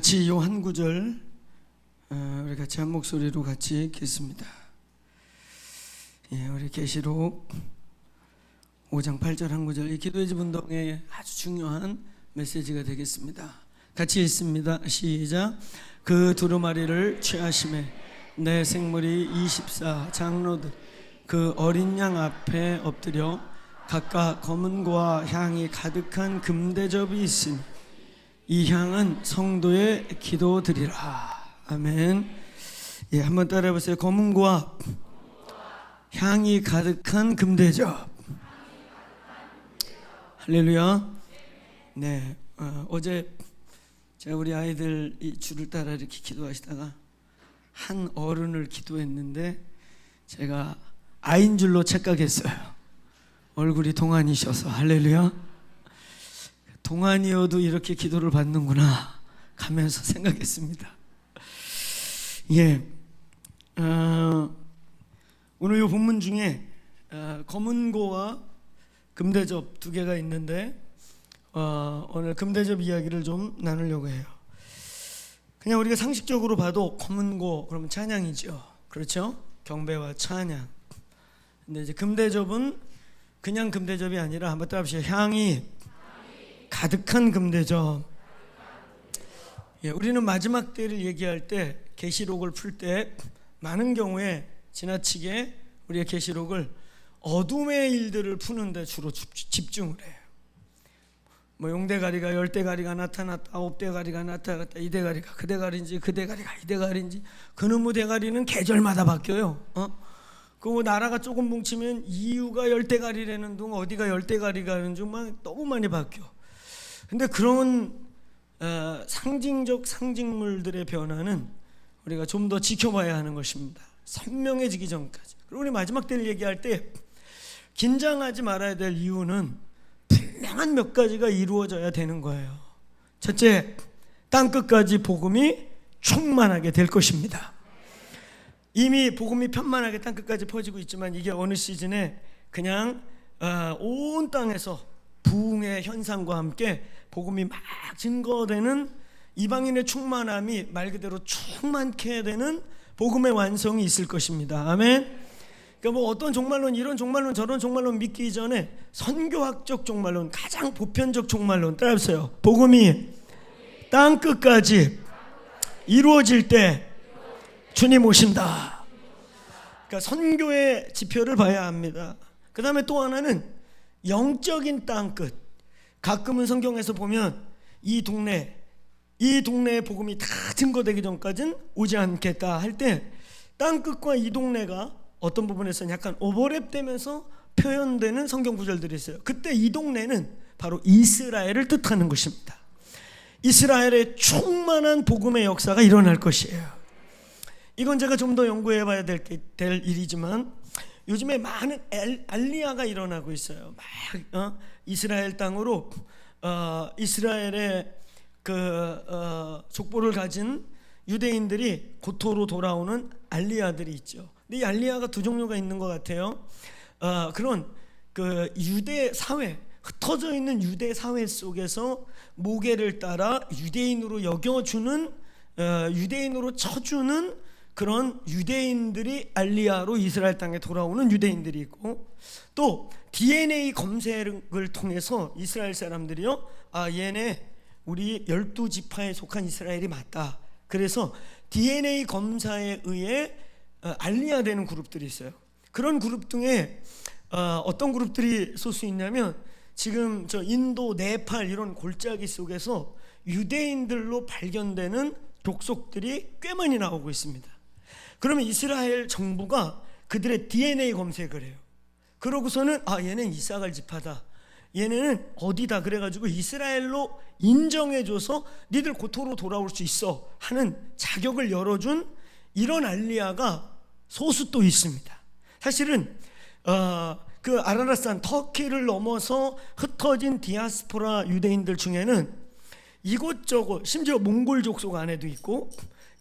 같이 요 한 구절 우리 같이 한 목소리로 같이 읽겠습니다. 우리 계시록 5장 8절 한 구절, 이 기도의 집 운동의 아주 중요한 메시지가 되겠습니다. 같이 읽습니다. 시작. 그 두루마리를 취하심에 내 생물이 24 장로들 그 어린 양 앞에 엎드려 각각 검은고와 향이 가득한 금대접이 있으니 이 향은 성도의 기도드리라. 아멘. 한번 따라해보세요. 검은고와 향이 가득한 금대접. 할렐루야. 네. 어제 제가 우리 아이들 이 줄을 따라 이렇게 기도하시다가 한 어른을 기도했는데 제가 아인 줄로 착각했어요. 얼굴이 동안이셔서. 할렐루야. 동안이어도 이렇게 기도를 받는구나 가면서 생각했습니다. 오늘 이 본문 중에 검은고와 금대접 두 개가 있는데 오늘 금대접 이야기를 좀 나누려고 해요. 그냥 우리가 상식적으로 봐도 검은고 그러면 찬양이죠. 그렇죠? 경배와 찬양. 근데 이제 금대접은 그냥 금대접이 아니라 한번 따라합시다. 향이 가득한 금대접. 우리는 마지막 때를 얘기할 때 계시록을 풀 때 많은 경우에 지나치게 우리의 계시록을 어둠의 일들을 푸는데 주로 집중을 해요. 용대가리가 열대가리가 나타났다, 9대가리가 나타났다, 이대가리가 그대가리인지 그대가리가 이대가리인지 그놈의 대가리는 계절마다 바뀌어요. 그 나라가 조금 뭉치면 이유가 열대가리라는 둥 어디가 열대가리가는 둥 너무 많이 바뀌어. 근데 그런 상징적 상징물들의 변화는 우리가 좀 더 지켜봐야 하는 것입니다. 선명해지기 전까지. 그리고 우리 마지막 때를 얘기할 때 긴장하지 말아야 될 이유는 분명한 몇 가지가 이루어져야 되는 거예요. 첫째, 땅끝까지 복음이 충만하게 될 것입니다. 이미 복음이 편만하게 땅끝까지 퍼지고 있지만 이게 어느 시즌에 그냥 온 땅에서 부흥의 현상과 함께 복음이 막 증거되는 이방인의 충만함이 말 그대로 충만케 되는 복음의 완성이 있을 것입니다. 아멘. 그러니까 어떤 종말론, 이런 종말론, 저런 종말론 믿기 이전에 선교학적 종말론, 가장 보편적 종말론 따라해보세요. 복음이 땅 끝까지 이루어질 때 주님 오신다. 그러니까 선교의 지표를 봐야 합니다. 그 다음에 또 하나는 영적인 땅 끝. 가끔은 성경에서 보면 이 동네의 복음이 다 증거되기 전까지는 오지 않겠다 할 때 땅 끝과 이 동네가 어떤 부분에서는 약간 오버랩되면서 표현되는 성경 구절들이 있어요. 그때 이 동네는 바로 이스라엘을 뜻하는 것입니다. 이스라엘의 충만한 복음의 역사가 일어날 것이에요. 이건 제가 좀 더 연구해 봐야 될 일이지만 요즘에 많은 알리야가 일어나고 있어요. 막 이스라엘 땅으로 이스라엘의 족보를 가진 유대인들이 고토로 돌아오는 알리야들이 있죠. 근데 이 알리야가 두 종류가 있는 것 같아요. 그런 유대 사회, 흩어져 있는 유대 사회 속에서 모계를 따라 유대인으로 여겨주는, 유대인으로 쳐주는 그런 유대인들이 알리야로 이스라엘 땅에 돌아오는 유대인들이 있고, 또 DNA 검색을 통해서 이스라엘 사람들이요, 얘네 우리 12지파에 속한 이스라엘이 맞다. 그래서 DNA 검사에 의해 알리야 되는 그룹들이 있어요. 그런 그룹 중에 어떤 그룹들이 쏠 수 있냐면 지금 저 인도, 네팔 이런 골짜기 속에서 유대인들로 발견되는 족속들이 꽤 많이 나오고 있습니다. 그러면 이스라엘 정부가 그들의 DNA 검색을 해요. 그러고서는 얘는 이사갈 지파다, 얘네는 어디다, 그래가지고 이스라엘로 인정해줘서 니들 고토로 돌아올 수 있어 하는 자격을 열어준 이런 알리야가 소수 또 있습니다. 사실은 그 아라라산 터키를 넘어서 흩어진 디아스포라 유대인들 중에는 이곳저곳, 심지어 몽골 족속 안에도 있고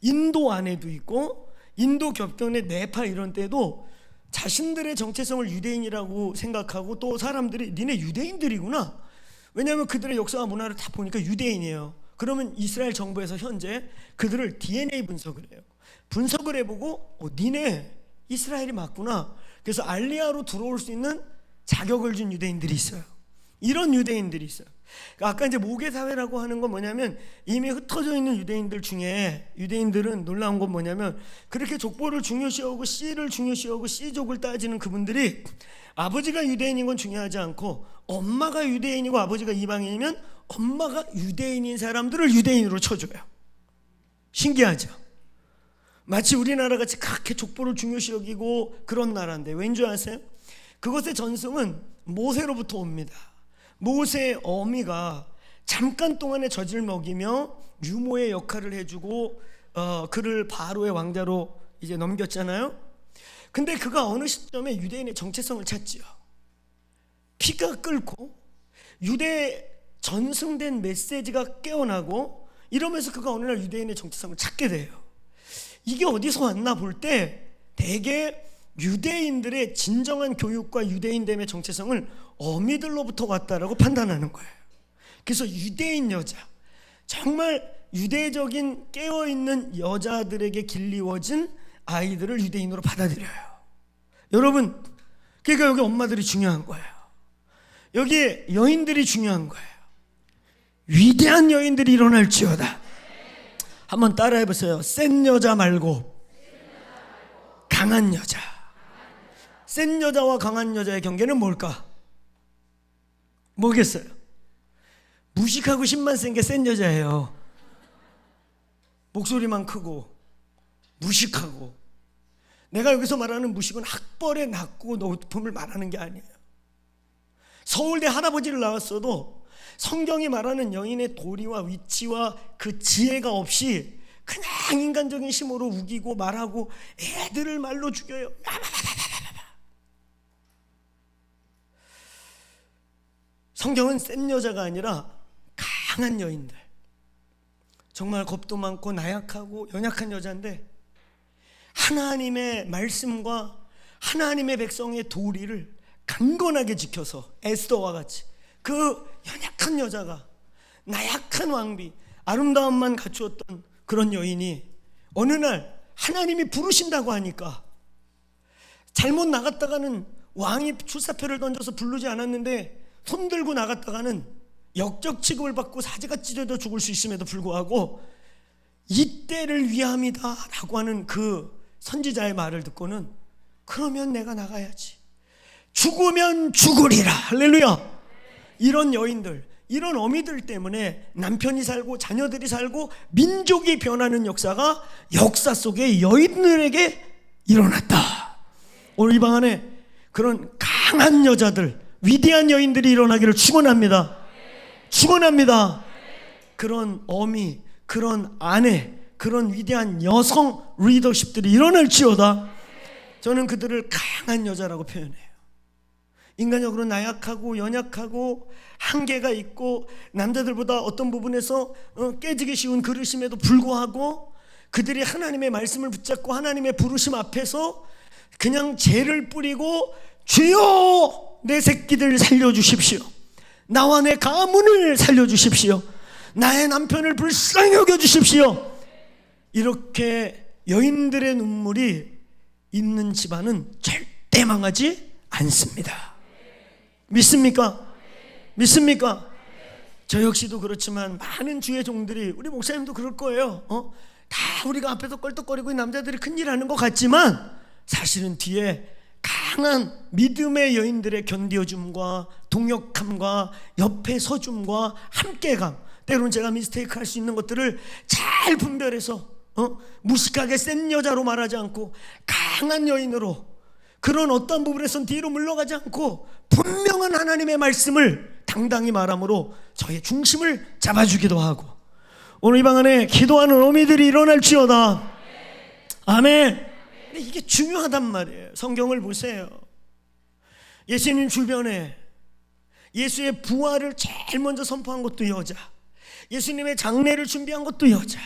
인도 안에도 있고 인도 겹경의 네팔 이런 때도 자신들의 정체성을 유대인이라고 생각하고, 또 사람들이 니네 유대인들이구나, 왜냐하면 그들의 역사와 문화를 다 보니까 유대인이에요. 그러면 이스라엘 정부에서 현재 그들을 DNA 분석을 해요. 분석을 해보고 니네 이스라엘이 맞구나. 그래서 알리야로 들어올 수 있는 자격을 준 유대인들이 있어요. 이런 유대인들이 있어요. 아까 이제 모계사회라고 하는 건 뭐냐면 이미 흩어져 있는 유대인들 중에 유대인들은 놀라운 건 뭐냐면 그렇게 족보를 중요시하고 씨를 중요시하고 씨족을 따지는 그분들이 아버지가 유대인인 건 중요하지 않고 엄마가 유대인이고 아버지가 이방인이면 엄마가 유대인인 사람들을 유대인으로 쳐줘요. 신기하죠? 마치 우리나라 같이 그렇게 족보를 중요시 여기고 그런 나라인데 왠 줄 아세요? 그것의 전승은 모세로부터 옵니다. 모세의 어미가 잠깐 동안의 젖을 먹이며 유모의 역할을 해주고 그를 바로의 왕자로 이제 넘겼잖아요. 근데 그가 어느 시점에 유대인의 정체성을 찾지요. 피가 끓고 유대 전승된 메시지가 깨어나고 이러면서 그가 어느 날 유대인의 정체성을 찾게 돼요. 이게 어디서 왔나 볼 때 대개 유대인들의 진정한 교육과 유대인됨의 정체성을 어미들로부터 왔다라고 판단하는 거예요. 그래서 유대인 여자, 정말 유대적인 깨어있는 여자들에게 길리워진 아이들을 유대인으로 받아들여요. 여러분, 그러니까 여기 엄마들이 중요한 거예요. 여기 여인들이 중요한 거예요. 위대한 여인들이 일어날지어다. 한번 따라해보세요. 센 여자 말고 강한 여자. 센 여자와 강한 여자의 경계는 뭘까? 뭐겠어요? 무식하고 힘만 센 게 센 여자예요. 목소리만 크고 무식하고. 내가 여기서 말하는 무식은 학벌에 낮고 높음을 말하는 게 아니에요. 서울대 할아버지를 나왔어도 성경이 말하는 여인의 도리와 위치와 그 지혜가 없이 그냥 인간적인 힘으로 우기고 말하고 애들을 말로 죽여요. 성경은 센 여자가 아니라 강한 여인들, 정말 겁도 많고 나약하고 연약한 여자인데 하나님의 말씀과 하나님의 백성의 도리를 강건하게 지켜서 에스더와 같이 그 연약한 여자가 나약한 왕비, 아름다움만 갖추었던 그런 여인이 어느 날 하나님이 부르신다고 하니까 잘못 나갔다가는 왕이 출사표를 던져서 부르지 않았는데 손 들고 나갔다가는 역적 취급을 받고 사지가 찢어져 죽을 수 있음에도 불구하고 이때를 위함이다 라고 하는 그 선지자의 말을 듣고는 그러면 내가 나가야지, 죽으면 죽으리라. 할렐루야. 이런 여인들, 이런 어미들 때문에 남편이 살고 자녀들이 살고 민족이 변하는 역사가 역사 속에 여인들에게 일어났다. 오늘 이 방 안에 그런 강한 여자들, 위대한 여인들이 일어나기를 축원합니다. 축원합니다. 그런 어미, 그런 아내, 그런 위대한 여성 리더십들이 일어날지어다. 저는 그들을 강한 여자라고 표현해요. 인간적으로 나약하고 연약하고 한계가 있고 남자들보다 어떤 부분에서 깨지기 쉬운 그릇임에도 불구하고 그들이 하나님의 말씀을 붙잡고 하나님의 부르심 앞에서 그냥 죄를 뿌리고 주여 내 새끼들 살려주십시오, 나와 내 가문을 살려주십시오, 나의 남편을 불쌍히 여겨주십시오, 이렇게 여인들의 눈물이 있는 집안은 절대 망하지 않습니다. 믿습니까? 믿습니까? 저 역시도 그렇지만 많은 주의 종들이, 우리 목사님도 그럴 거예요. 다 우리가 앞에서 껄떡거리고 남자들이 큰일 하는 것 같지만 사실은 뒤에 강한 믿음의 여인들의 견디어줌과 동역함과 옆에 서줌과 함께감, 때로는 제가 미스테이크 할 수 있는 것들을 잘 분별해서 무식하게 센 여자로 말하지 않고 강한 여인으로, 그런 어떤 부분에선 뒤로 물러가지 않고 분명한 하나님의 말씀을 당당히 말함으로 저의 중심을 잡아주기도 하고, 오늘 이 방 안에 기도하는 어미들이 일어날지어다. 아멘. 근데 이게 중요하단 말이에요. 성경을 보세요. 예수님 주변에 예수의 부활을 제일 먼저 선포한 것도 여자, 예수님의 장례를 준비한 것도 여자,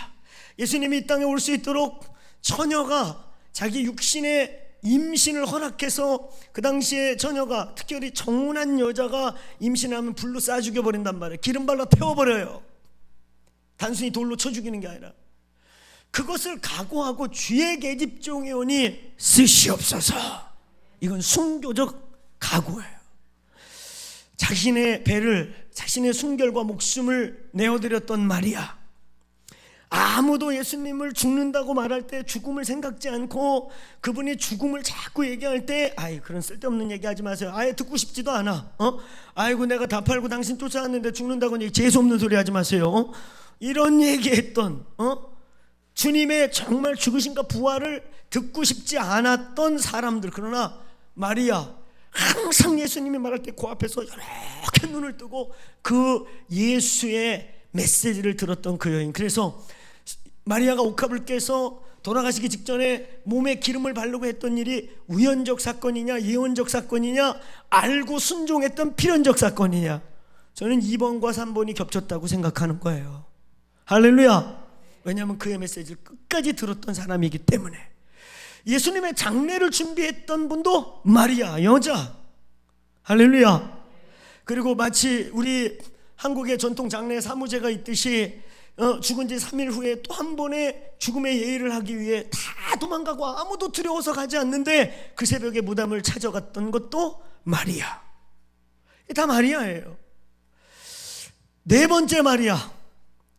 예수님이 이 땅에 올 수 있도록 처녀가 자기 육신의 임신을 허락해서, 그 당시에 처녀가 특별히 정운한 여자가 임신하면 불로 쏴 죽여버린단 말이에요. 기름 발라 태워버려요. 단순히 돌로 쳐 죽이는 게 아니라 그것을 각오하고 주의 계집종이 오니 쓰시옵소서. 이건 순교적 각오예요. 자신의 배를, 자신의 순결과 목숨을 내어드렸던 마리아, 아무도 예수님을 죽는다고 말할 때 죽음을 생각지 않고 그분이 죽음을 자꾸 얘기할 때 아이 그런 쓸데없는 얘기하지 마세요. 아예 듣고 싶지도 않아. 아이고 내가 다 팔고 당신 쫓아왔는데 죽는다고 재수없는 소리 하지 마세요. 이런 얘기했던 주님의 정말 죽으신가 부활을 듣고 싶지 않았던 사람들. 그러나 마리아 항상 예수님이 말할 때 그 앞에서 이렇게 눈을 뜨고 그 예수의 메시지를 들었던 그 여인. 그래서 마리아가 옥합을 깨서 돌아가시기 직전에 몸에 기름을 바르고 했던 일이 우연적 사건이냐 예언적 사건이냐, 알고 순종했던 필연적 사건이냐, 저는 2번과 3번이 겹쳤다고 생각하는 거예요. 할렐루야. 왜냐하면 그의 메시지를 끝까지 들었던 사람이기 때문에. 예수님의 장례를 준비했던 분도 마리아, 여자. 할렐루야. 그리고 마치 우리 한국의 전통 장례 사무제가 있듯이 죽은 지 3일 후에 또 한 번의 죽음의 예의를 하기 위해 다 도망가고 아무도 두려워서 가지 않는데 그 새벽에 무덤을 찾아갔던 것도 마리아. 다 마리아예요. 네 번째 마리아,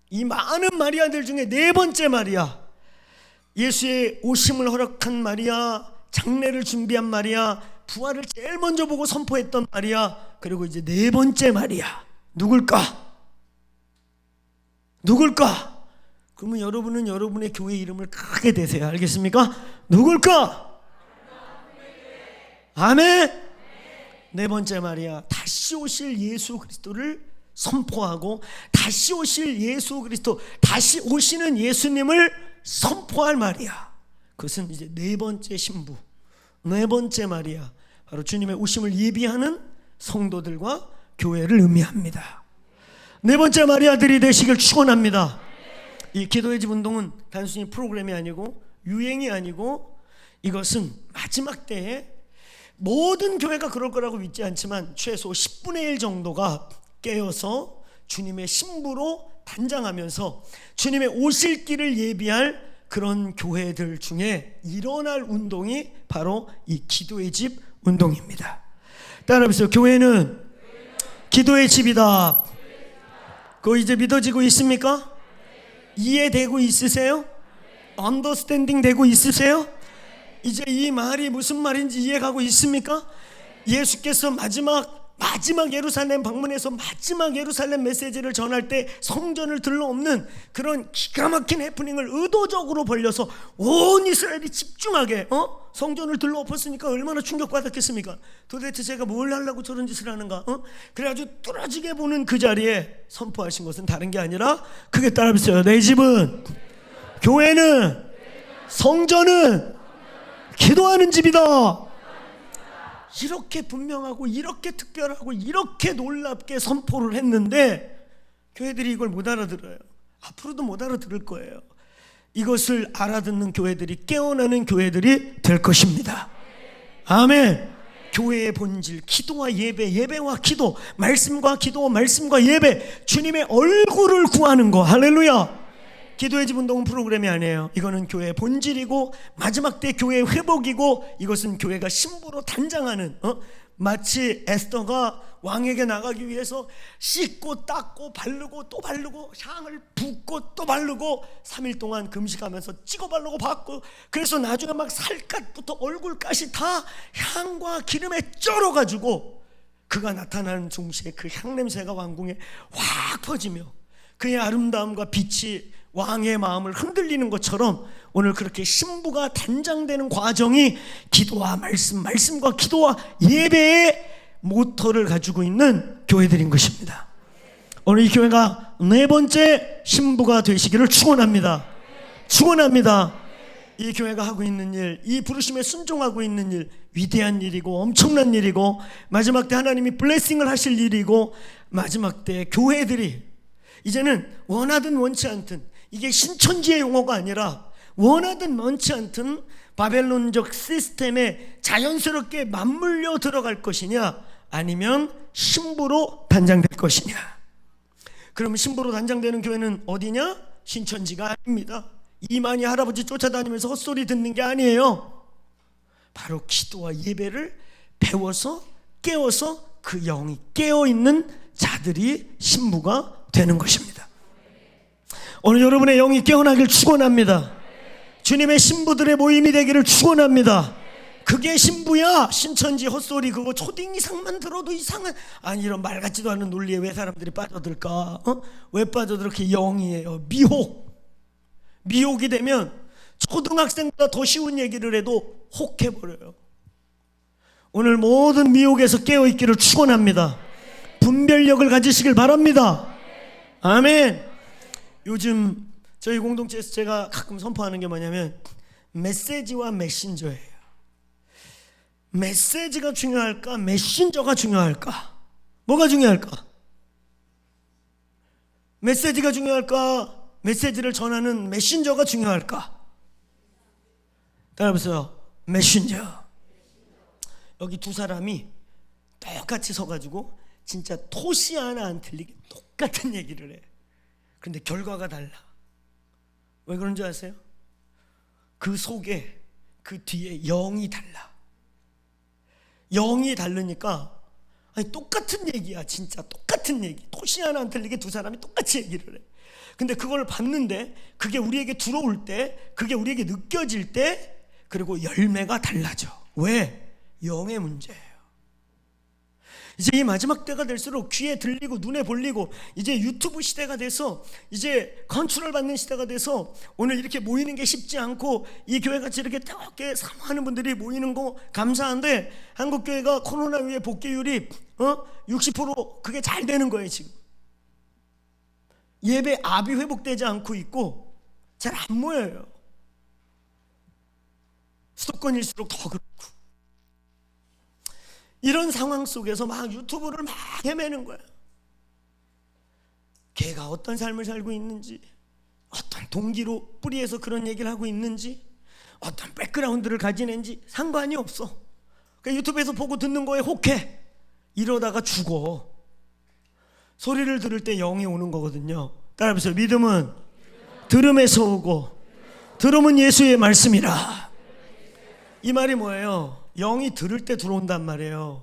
이 많은 마리아들 중에 네 번째 마리아, 예수의 오심을 허락한 마리아, 장례를 준비한 마리아, 부활을 제일 먼저 보고 선포했던 마리아, 그리고 이제 네 번째 마리아. 누굴까? 그러면 여러분은 여러분의 교회 이름을 크게 대세요. 알겠습니까? 누굴까? 아멘. 네 번째 마리아, 다시 오실 예수 그리스도를 선포하고 다시 오실 예수 그리스도, 다시 오시는 예수님을 선포할 마리아. 그것은 이제 네 번째 신부, 네 번째 마리아, 바로 주님의 오심을 예비하는 성도들과 교회를 의미합니다. 네 번째 마리아들이 되시길 축원합니다. 이 기도의 집 운동은 단순히 프로그램이 아니고 유행이 아니고, 이것은 마지막 때에 모든 교회가 그럴 거라고 믿지 않지만 최소 10분의 1 정도가 깨어서 주님의 신부로 단장하면서 주님의 오실 길을 예비할 그런 교회들 중에 일어날 운동이 바로 이 기도의 집 운동입니다. 따라해보세요. 교회는 기도의 집이다. 그거 이제 믿어지고 있습니까? 이해되고 있으세요? 언더스탠딩 되고 있으세요? 이제 이 말이 무슨 말인지 이해가고 있습니까? 예수께서 마지막 예루살렘 방문해서 마지막 예루살렘 메시지를 전할 때 성전을 들러엎는 그런 기가 막힌 해프닝을 의도적으로 벌려서 온 이스라엘이 집중하게 성전을 들러엎었으니까 얼마나 충격받았겠습니까? 도대체 제가 뭘 하려고 저런 짓을 하는가? 그래가지고 뚫어지게 보는 그 자리에 선포하신 것은 다른 게 아니라, 크게 따라해보세요. 내 집은, 교회는, 성전은 기도하는 집이다. 이렇게 분명하고 이렇게 특별하고 이렇게 놀랍게 선포를 했는데 교회들이 이걸 못 알아들어요. 앞으로도 못 알아들을 거예요. 이것을 알아듣는 교회들이, 깨어나는 교회들이 될 것입니다. 아멘. 교회의 본질, 기도와 예배, 예배와 기도, 말씀과 기도, 말씀과 예배, 주님의 얼굴을 구하는 거. 할렐루야. 기도의 집 운동은 프로그램이 아니에요. 이거는 교회의 본질이고 마지막 때 교회의 회복이고, 이것은 교회가 신부로 단장하는, 마치 에스더가 왕에게 나가기 위해서 씻고 닦고 바르고 또 바르고 향을 붓고 또 바르고 3일 동안 금식하면서 찍어 바르고 받고, 그래서 나중에 막 살갗부터 얼굴까지 다 향과 기름에 쩔어가지고 그가 나타나는 동시에 그 향냄새가 왕궁에 확 퍼지며 그의 아름다움과 빛이 왕의 마음을 흔들리는 것처럼, 오늘 그렇게 신부가 단장되는 과정이 기도와 말씀, 말씀과 기도와 예배의 모터를 가지고 있는 교회들인 것입니다. 오늘 이 교회가 네 번째 신부가 되시기를 축원합니다. 축원합니다. 이 교회가 하고 있는 일, 이 부르심에 순종하고 있는 일, 위대한 일이고 엄청난 일이고, 마지막 때 하나님이 블레싱을 하실 일이고, 마지막 때 교회들이 이제는 원하든 원치 않든, 이게 신천지의 용어가 아니라 원하든 원치 않든 바벨론적 시스템에 자연스럽게 맞물려 들어갈 것이냐, 아니면 신부로 단장될 것이냐. 그러면 신부로 단장되는 교회는 어디냐? 신천지가 아닙니다. 이만희 할아버지 쫓아다니면서 헛소리 듣는 게 아니에요. 바로 기도와 예배를 배워서 깨워서 그 영이 깨어있는 자들이 신부가 되는 것입니다. 오늘 여러분의 영이 깨어나길 축원합니다. 주님의 신부들의 모임이 되기를 축원합니다. 그게 신부야. 신천지 헛소리 그거 초딩 이상만 들어도 이상한, 아니 이런 말 같지도 않은 논리에 왜 사람들이 빠져들까? 왜 빠져들게? 영이에요. 미혹이 되면 초등학생보다 더 쉬운 얘기를 해도 혹해버려요. 오늘 모든 미혹에서 깨어있기를 축원합니다. 분별력을 가지시길 바랍니다. 아멘. 요즘 저희 공동체에서 제가 가끔 선포하는 게 뭐냐면 메시지와 메신저예요. 메시지가 중요할까? 메신저가 중요할까? 뭐가 중요할까? 메시지가 중요할까? 메시지를 전하는 메신저가 중요할까? 따라해보세요. 메신저. 여기 두 사람이 똑같이 서가지고 진짜 토시 하나 안 틀리게 똑같은 얘기를 해. 그런데 결과가 달라. 왜 그런 줄 아세요? 그 속에, 그 뒤에 영이 달라. 영이 다르니까, 아니 똑같은 얘기야. 진짜 똑같은 얘기. 토시 하나 안 틀리게 두 사람이 똑같이 얘기를 해. 근데 그걸 봤는데 그게 우리에게 들어올 때, 그게 우리에게 느껴질 때, 그리고 열매가 달라져. 왜? 영의 문제예요. 이제 이 마지막 때가 될수록 귀에 들리고 눈에 보이고 이제 유튜브 시대가 돼서 이제 컨트롤 받는 시대가 돼서 오늘 이렇게 모이는 게 쉽지 않고 이 교회같이 이렇게 뜨겁게 사모하는 분들이 모이는 거 감사한데 한국교회가 코로나 이후에 복귀율이 60% 그게 잘 되는 거예요. 지금 예배 압이 회복되지 않고 있고 잘 안 모여요. 수도권일수록 더 그렇고 이런 상황 속에서 막 유튜브를 막 헤매는 거야. 걔가 어떤 삶을 살고 있는지, 어떤 동기로 뿌리에서 그런 얘기를 하고 있는지, 어떤 백그라운드를 가지는지 상관이 없어. 그러니까 유튜브에서 보고 듣는 거에 혹해. 이러다가 죽어. 소리를 들을 때 영이 오는 거거든요. 따라해보세요. 믿음은 들음에서 오고 들음은 예수의 말씀이라. 이 말이 뭐예요? 영이 들을 때 들어온단 말이에요.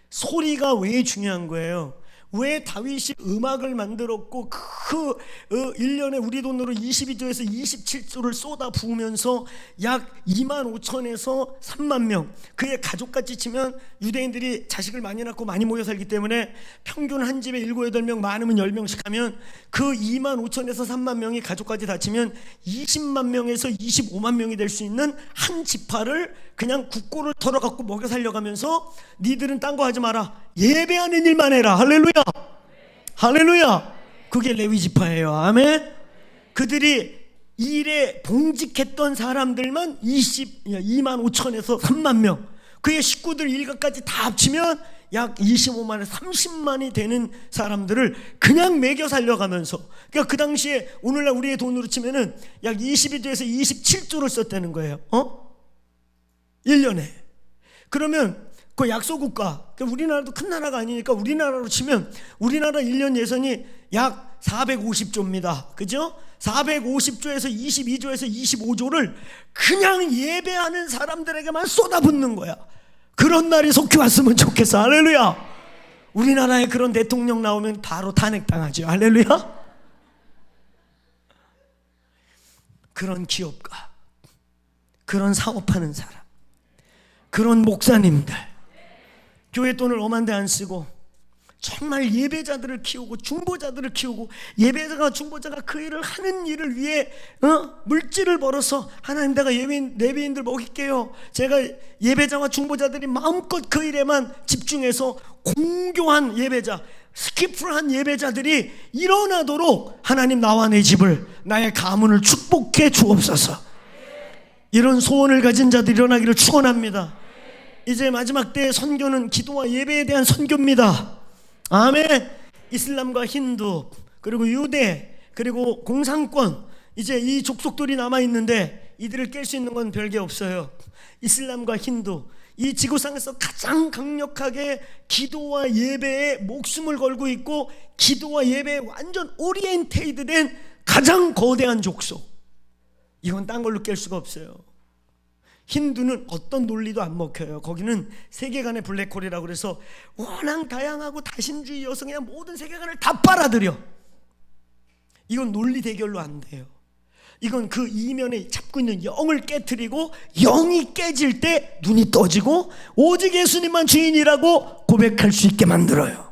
소리가 왜 중요한 거예요? 왜 다윗이 음악을 만들었고 그 1년에 우리 돈으로 22조에서 27조를 쏟아 부으면서 약 2만 5천에서 3만 명, 그의 가족같이 치면 유대인들이 자식을 많이 낳고 많이 모여 살기 때문에 평균 한 집에 7, 8명, 많으면 10명씩 하면 그 2만 5천에서 3만 명이 가족까지 다 치면 20만 명에서 25만 명이 될 수 있는 한 지파를 그냥 국고를 털어갖고 먹여 살려가면서 니들은 딴 거 하지 마라, 예배하는 일만 해라. 할렐루야, 할렐루야. 그게 레위 지파예요. 아멘. 그들이 일에 봉직했던 사람들만 2만 5천에서 3만 명, 그의 식구들 일가까지 다 합치면 약 25만에서 30만이 되는 사람들을 그냥 먹여 살려가면서, 그러니까 그 당시에 오늘날 우리의 돈으로 치면은 약 22조에서 27조를 썼다는 거예요. 1년에. 그러면 그 약소국가, 우리나라도 큰 나라가 아니니까 우리나라로 치면 우리나라 1년 예산이 약 450조입니다. 그죠? 450조에서 22조에서 25조를 그냥 예배하는 사람들에게만 쏟아붓는 거야. 그런 날이 속히 왔으면 좋겠어. 할렐루야. 우리나라에 그런 대통령 나오면 바로 탄핵당하죠. 할렐루야. 그런 기업가, 그런 사업하는 사람, 그런 목사님들 교회 돈을 엄한데 안 쓰고 정말 예배자들을 키우고 중보자들을 키우고, 예배자가 중보자가 그 일을 하는 일을 위해 물질을 벌어서 하나님 내가 예배인들 먹일게요, 제가 예배자와 중보자들이 마음껏 그 일에만 집중해서 공교한 예배자, 스키프한 예배자들이 일어나도록 하나님 나와 내 집을, 나의 가문을 축복해 주옵소서. 이런 소원을 가진 자들이 일어나기를 축원합니다. 이제 마지막 때의 선교는 기도와 예배에 대한 선교입니다. 아멘. 이슬람과 힌두, 그리고 유대, 그리고 공산권, 이제 이 족속들이 남아있는데 이들을 깰 수 있는 건 별게 없어요. 이슬람과 힌두, 이 지구상에서 가장 강력하게 기도와 예배에 목숨을 걸고 있고 기도와 예배에 완전 오리엔테이드된 가장 거대한 족속, 이건 딴 걸로 깰 수가 없어요. 힌두는 어떤 논리도 안 먹혀요. 거기는 세계관의 블랙홀이라고 그래서 워낙 다양하고 다신주의여서 그냥 모든 세계관을 다 빨아들여. 이건 논리 대결로 안 돼요. 이건 그 이면에 잡고 있는 영을 깨트리고 영이 깨질 때 눈이 떠지고 오직 예수님만 주인이라고 고백할 수 있게 만들어요.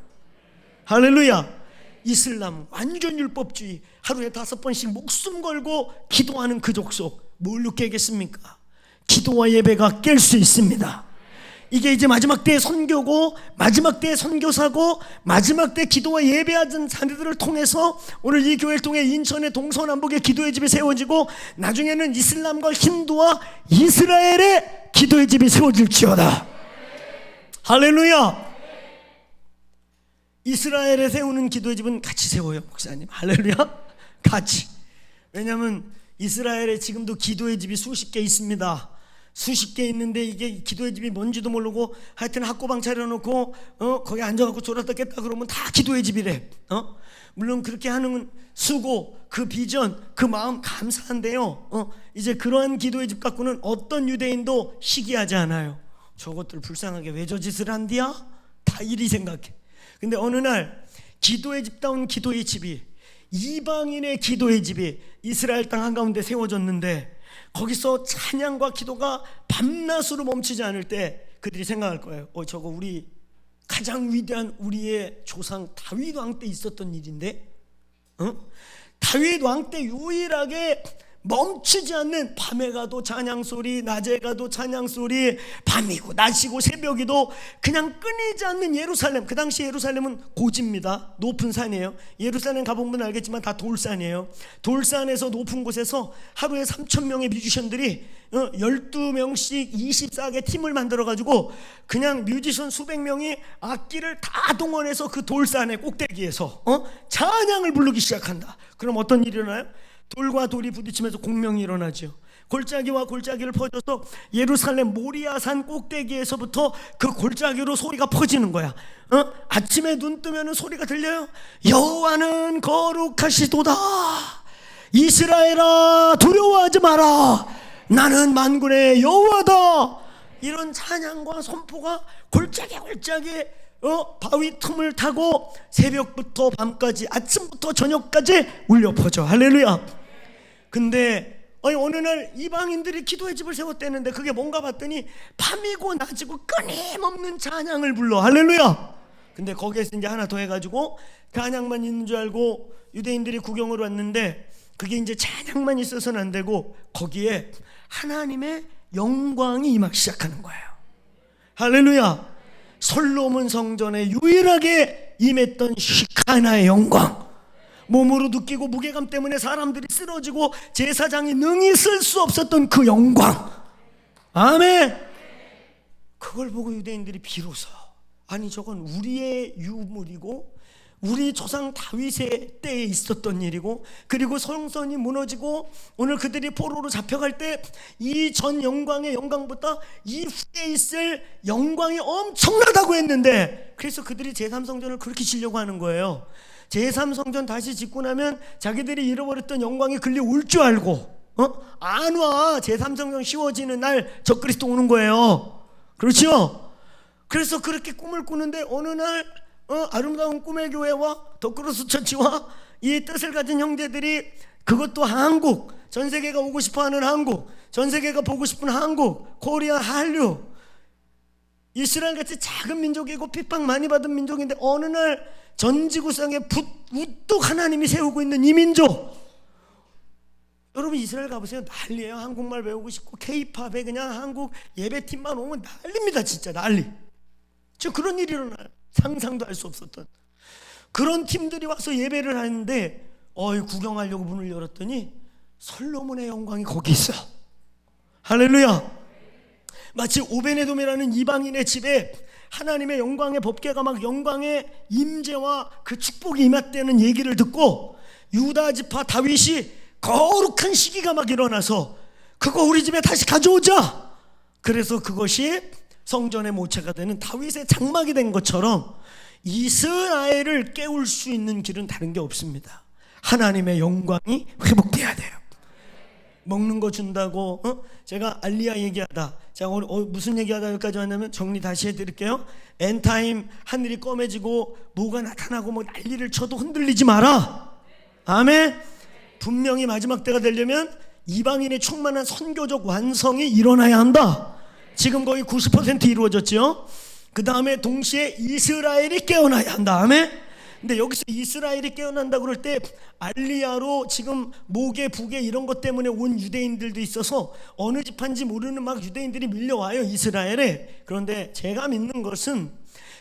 할렐루야. 이슬람 완전 율법주의, 하루에 5번씩 목숨 걸고 기도하는 그 족속, 뭘로 깨겠습니까? 기도와 예배가 깰 수 있습니다. 이게 이제 마지막 때의 선교고 마지막 때의 선교사고 마지막 때 기도와 예배하던 자녀들을 통해서 오늘 이 교회를 통해 인천의 동서남북의 기도의 집이 세워지고 나중에는 이슬람과 힌두와 이스라엘의 기도의 집이 세워질지어다. 할렐루야. 이스라엘에 세우는 기도의 집은 같이 세워요, 목사님. 할렐루야. 같이. 왜냐하면 이스라엘에 지금도 기도의 집이 수십 개 있습니다. 수십 개 있는데 이게 기도의 집이 뭔지도 모르고 하여튼 학고방 차려놓고 거기 앉아갖고 졸았다 깼다 그러면 다 기도의 집이래. 물론 그렇게 하는 수고, 그 비전, 그 마음 감사한데요. 이제 그러한 기도의 집 갖고는 어떤 유대인도 시기하지 않아요. 저것들 불쌍하게 왜 저 짓을 한디야? 다 이리 생각해. 근데 어느 날 기도의 집다운 기도의 집이, 이방인의 기도의 집이 이스라엘 땅 한가운데 세워졌는데 거기서 찬양과 기도가 밤낮으로 멈추지 않을 때 그들이 생각할 거예요. 저거 우리 가장 위대한 우리의 조상 다윗 왕 때 있었던 일인데, 다윗 왕 때 유일하게 멈추지 않는, 밤에 가도 찬양소리, 낮에 가도 찬양소리, 밤이고 낮이고 새벽이도 그냥 끊이지 않는 예루살렘. 그 당시 예루살렘은 고지입니다. 높은 산이에요. 예루살렘 가보면 알겠지만 다 돌산이에요. 돌산에서 높은 곳에서 하루에 3,000명의 뮤지션들이 12명씩 24개 팀을 만들어가지고 그냥 뮤지션 수백 명이 악기를 다 동원해서 그 돌산의 꼭대기에서 찬양을 부르기 시작한다. 그럼 어떤 일이 일어나요? 돌과 돌이 부딪히면서 공명이 일어나죠. 골짜기와 골짜기를 퍼져서 예루살렘 모리아산 꼭대기에서부터 그 골짜기로 소리가 퍼지는 거야. 아침에 눈 뜨면 소리가 들려요. 여호와는 거룩하시도다. 이스라엘아 두려워하지 마라. 나는 만군의 여호와다. 이런 찬양과 선포가 골짜기 바위 틈을 타고 새벽부터 밤까지, 아침부터 저녁까지 울려 퍼져. 할렐루야. 근데 어느 날 이방인들이 기도의 집을 세웠대는데 그게 뭔가 봤더니 밤이고 낮이고 끊임없는 찬양을 불러. 할렐루야. 근데 거기에서 이제 하나 더 해가지고 찬양만 있는 줄 알고 유대인들이 구경을 왔는데 그게 이제 찬양만 있어서는 안 되고 거기에 하나님의 영광이 임하기 시작하는 거예요. 할렐루야. 솔로몬 성전에 유일하게 임했던 시카나의 영광, 몸으로 느끼고 무게감 때문에 사람들이 쓰러지고 제사장이 능히 쓸 수 없었던 그 영광. 아멘. 그걸 보고 유대인들이 비로소, 아니 저건 우리의 유물이고 우리 조상 다윗의 때에 있었던 일이고, 그리고 성전이 무너지고 오늘 그들이 포로로 잡혀갈 때 이 전 영광의 영광보다 이 후에 있을 영광이 엄청나다고 했는데, 그래서 그들이 제3성전을 그렇게 지려고 하는 거예요. 제3성전 다시 짓고 나면 자기들이 잃어버렸던 영광이 글리 올 줄 알고 안 와. 제3성전 씌워지는 날 적그리스도 오는 거예요. 그렇죠? 그래서 그렇게 꿈을 꾸는데 어느 날 아름다운 꿈의 교회와 더크로스 처치와 이 뜻을 가진 형제들이, 그것도 한국, 전 세계가 오고 싶어하는 한국, 전 세계가 보고 싶은 한국, 코리아, 한류, 이스라엘같이 작은 민족이고 핍박 많이 받은 민족인데 어느 날 전 지구상에 우뚝 하나님이 세우고 있는 이 민족. 여러분 이스라엘 가보세요. 난리예요. 한국말 배우고 싶고 K-팝에 그냥 한국 예배팀만 오면 난리입니다. 진짜 난리. 저 그런 일이 일어나요. 상상도 할 수 없었던 그런 팀들이 와서 예배를 하는데 구경하려고 문을 열었더니 솔로몬의 영광이 거기 있어. 할렐루야. 마치 오베네돔이라는 이방인의 집에 하나님의 영광의 법궤가 막 영광의 임재와 그 축복이 임했다는 얘기를 듣고 유다 지파 다윗이 거룩한 시기가 막 일어나서 그거 우리 집에 다시 가져오자. 그래서 그것이 성전의 모체가 되는 다윗의 장막이 된 것처럼 이스라엘을 깨울 수 있는 길은 다른 게 없습니다. 하나님의 영광이 회복돼야 돼요. 먹는 거 준다고 제가 알리야 얘기하다, 제가 무슨 얘기하다 여기까지 왔냐면 정리 다시 해드릴게요. 엔타임 하늘이 검해지고 뭐가 나타나고 뭐 난리를 쳐도 흔들리지 마라. 아멘. 분명히 마지막 때가 되려면 이방인의 충만한 선교적 완성이 일어나야 한다. 지금 거의 90% 이루어졌죠. 그 다음에 동시에 이스라엘이 깨어나야 한다. 아멘. 근데 여기서 이스라엘이 깨어난다 그럴 때 알리야로 지금 목에 북에 이런 것 때문에 온 유대인들도 있어서 어느 집한지 모르는 막 유대인들이 밀려와요, 이스라엘에. 그런데 제가 믿는 것은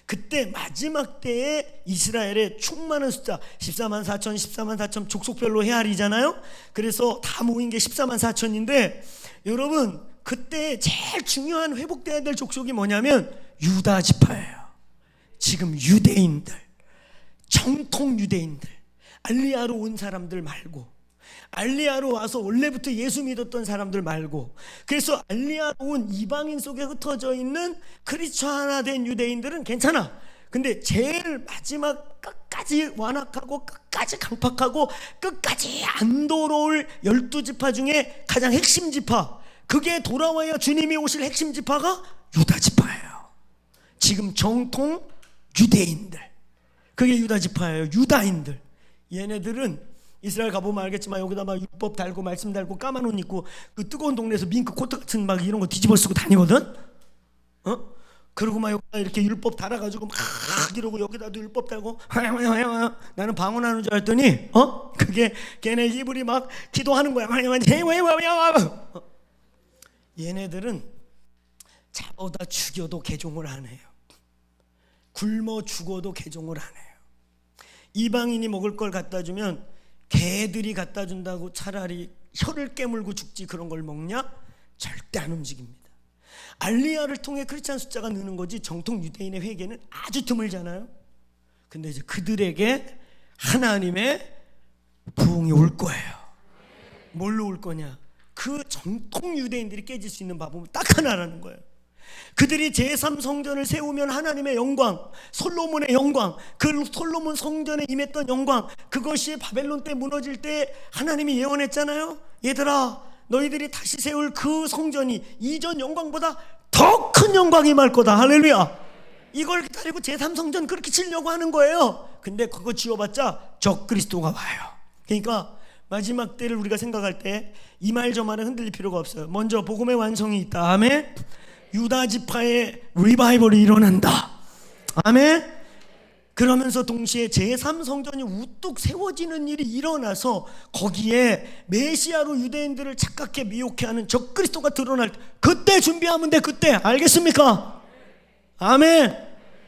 그때 마지막 때에 이스라엘의 충만한 숫자 14만 4천 14만 4천 족속별로 헤아리잖아요. 그래서 다 모인 게 14만 4천인데 여러분, 그때 제일 중요한 회복돼야 될 족속이 뭐냐면 유다 지파예요. 지금 유대인들, 정통 유대인들, 알리야로 온 사람들 말고, 알리야로 와서 원래부터 예수 믿었던 사람들 말고, 그래서 알리야로 온 이방인 속에 흩어져 있는 크리스찬화된 유대인들은 괜찮아. 근데 제일 마지막 끝까지 완악하고 끝까지 강팍하고 끝까지 안 돌아올 12지파 중에 가장 핵심 지파, 그게 돌아와야 주님이 오실 핵심 지파가 유다 지파예요. 지금 정통 유대인들, 그게 유다 지파예요. 유다인들. 얘네들은 이스라엘 가보면 알겠지만 여기다 막 율법 달고 말씀 달고 까만 옷 입고 그 뜨거운 동네에서 밍크 코트 같은 막 이런 거 뒤집어 쓰고 다니거든. 그러고 막 여기다 이렇게 율법 달아가지고 막 이러고 여기다도 율법 달고 나는 방언하는 줄 알았더니 그게 걔네 이불이 막 기도하는 거야. 얘네들은 잡아다 죽여도 개종을 안 해요. 굶어 죽어도 개종을 안 해요. 이방인이 먹을 걸 갖다 주면 개들이 갖다 준다고 차라리 혀를 깨물고 죽지 그런 걸 먹냐? 절대 안 움직입니다. 알리야를 통해 크리스찬 숫자가 느는 거지 정통 유대인의 회개는 아주 드물잖아요. 근데 이제 그들에게 하나님의 부흥이 올 거예요. 뭘로 올 거냐? 그 정통 유대인들이 깨질 수 있는 방법은 딱 하나라는 거예요. 그들이 제3성전을 세우면 하나님의 영광, 솔로몬의 영광, 그 솔로몬 성전에 임했던 영광, 그것이 바벨론 때 무너질 때 하나님이 예언했잖아요. 얘들아, 너희들이 다시 세울 그 성전이 이전 영광보다 더 큰 영광이 임할 거다. 할렐루야. 이걸 기다리고 제3성전 그렇게 지려고 하는 거예요. 근데 그거 지어봤자 적그리스도가 와요. 그러니까 마지막 때를 우리가 생각할 때 이 말 저 말에 흔들릴 필요가 없어요. 먼저 복음의 완성이 있다. 아멘. 유다 지파의 리바이벌이 일어난다. 아멘. 그러면서 동시에 제3성전이 우뚝 세워지는 일이 일어나서 거기에 메시아로 유대인들을 착각해 미혹해 하는 적그리스도가 드러날 때, 그때 준비하면 돼. 그때. 알겠습니까? 아멘.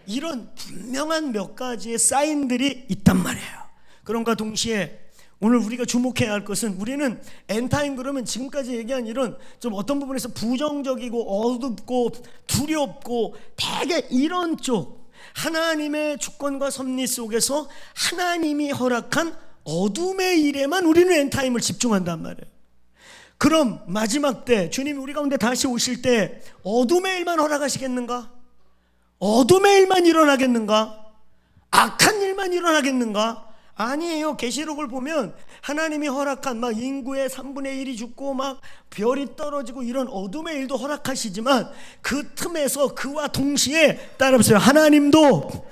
이런 분명한 몇 가지의 사인들이 있단 말이에요. 그런가 동시에 오늘 우리가 주목해야 할 것은, 우리는 엔타임 그러면 지금까지 얘기한 이런 좀 어떤 부분에서 부정적이고 어둡고 두렵고 되게 이런 쪽, 하나님의 주권과 섭리 속에서 하나님이 허락한 어둠의 일에만 우리는 엔타임을 집중한단 말이에요. 그럼 마지막 때 주님이 우리 가운데 다시 오실 때 어둠의 일만 허락하시겠는가? 어둠의 일만 일어나겠는가? 악한 일만 일어나겠는가? 아니에요. 계시록을 보면 하나님이 허락한 막 인구의 3분의 1이 죽고 막 별이 떨어지고 이런 어둠의 일도 허락하시지만 그 틈에서 그와 동시에 따라보세요. 하나님도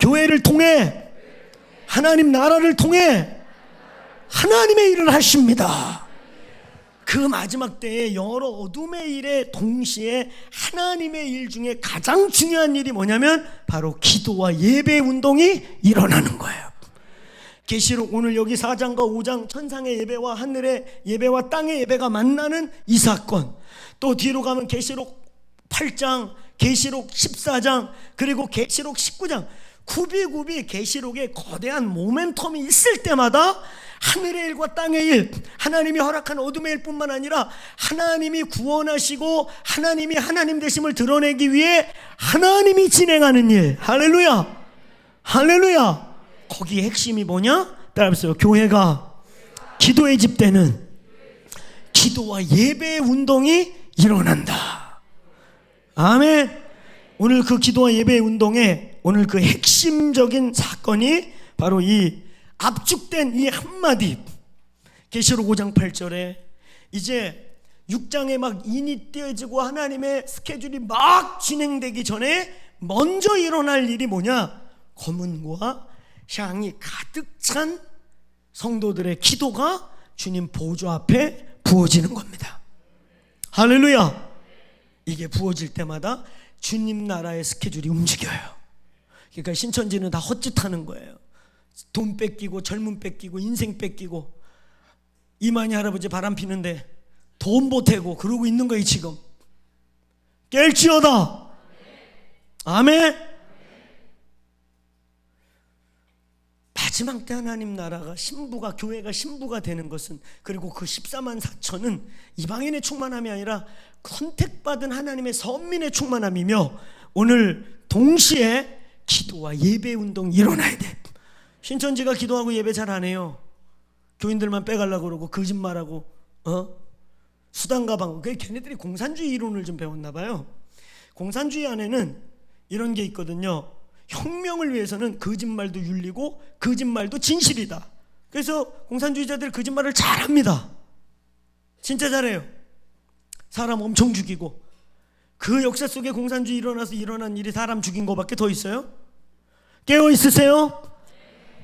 교회를 통해, 하나님 나라를 통해 하나님의 일을 하십니다. 그 마지막 때에 여러 어둠의 일에 동시에 하나님의 일 중에 가장 중요한 일이 뭐냐면 바로 기도와 예배 운동이 일어나는 거예요. 계시록 오늘 여기 4장과 5장 천상의 예배와 하늘의 예배와 땅의 예배가 만나는 이 사건, 또 뒤로 가면 계시록 8장, 계시록 14장, 그리고 계시록 19장, 굽이굽이 계시록에 거대한 모멘텀이 있을 때마다 하늘의 일과 땅의 일, 하나님이 허락한 어둠의 일뿐만 아니라 하나님이 구원하시고 하나님이 하나님 되심을 드러내기 위해 하나님이 진행하는 일. 할렐루야, 할렐루야. 거기에 핵심이 뭐냐? 따라해보세요. 교회가 기도의 집대는 기도와 예배의 운동이 일어난다. 아멘. 오늘 그 기도와 예배 운동에 오늘 그 핵심적인 사건이 바로 이 압축된 이 한마디, 계시록 5장 8절에 이제 6장에 막 인이 띄어지고 하나님의 스케줄이 막 진행되기 전에 먼저 일어날 일이 뭐냐? 검은고와 향이 가득 찬 성도들의 기도가 주님 보좌 앞에 부어지는 겁니다. 할렐루야. 이게 부어질 때마다 주님 나라의 스케줄이 움직여요. 그러니까 신천지는 다 헛짓하는 거예요. 돈 뺏기고 젊음 뺏기고 인생 뺏기고 이만희 할아버지 바람 피는데 돈 보태고 그러고 있는 거예요 지금. 깰지어다. 아멘. 마지막 때 하나님 나라가 신부가, 교회가 신부가 되는 것은, 그리고 그 14만 4천은 이방인의 충만함이 아니라 선택받은 하나님의 선민의 충만함이며, 오늘 동시에 기도와 예배 운동이 일어나야 돼. 신천지가 기도하고 예배 잘 안 해요. 교인들만 빼가려고 그러고 거짓말하고 수단 가방. 그게 걔네들이 공산주의 이론을 좀 배웠나 봐요. 공산주의 안에는 이런 게 있거든요. 혁명을 위해서는 거짓말도 윤리고 거짓말도 진실이다. 그래서 공산주의자들이 거짓말을 잘합니다. 진짜 잘해요. 사람 엄청 죽이고. 그 역사 속에 공산주의 일어나서 일어난 일이 사람 죽인 거밖에 더 있어요? 깨어 있으세요?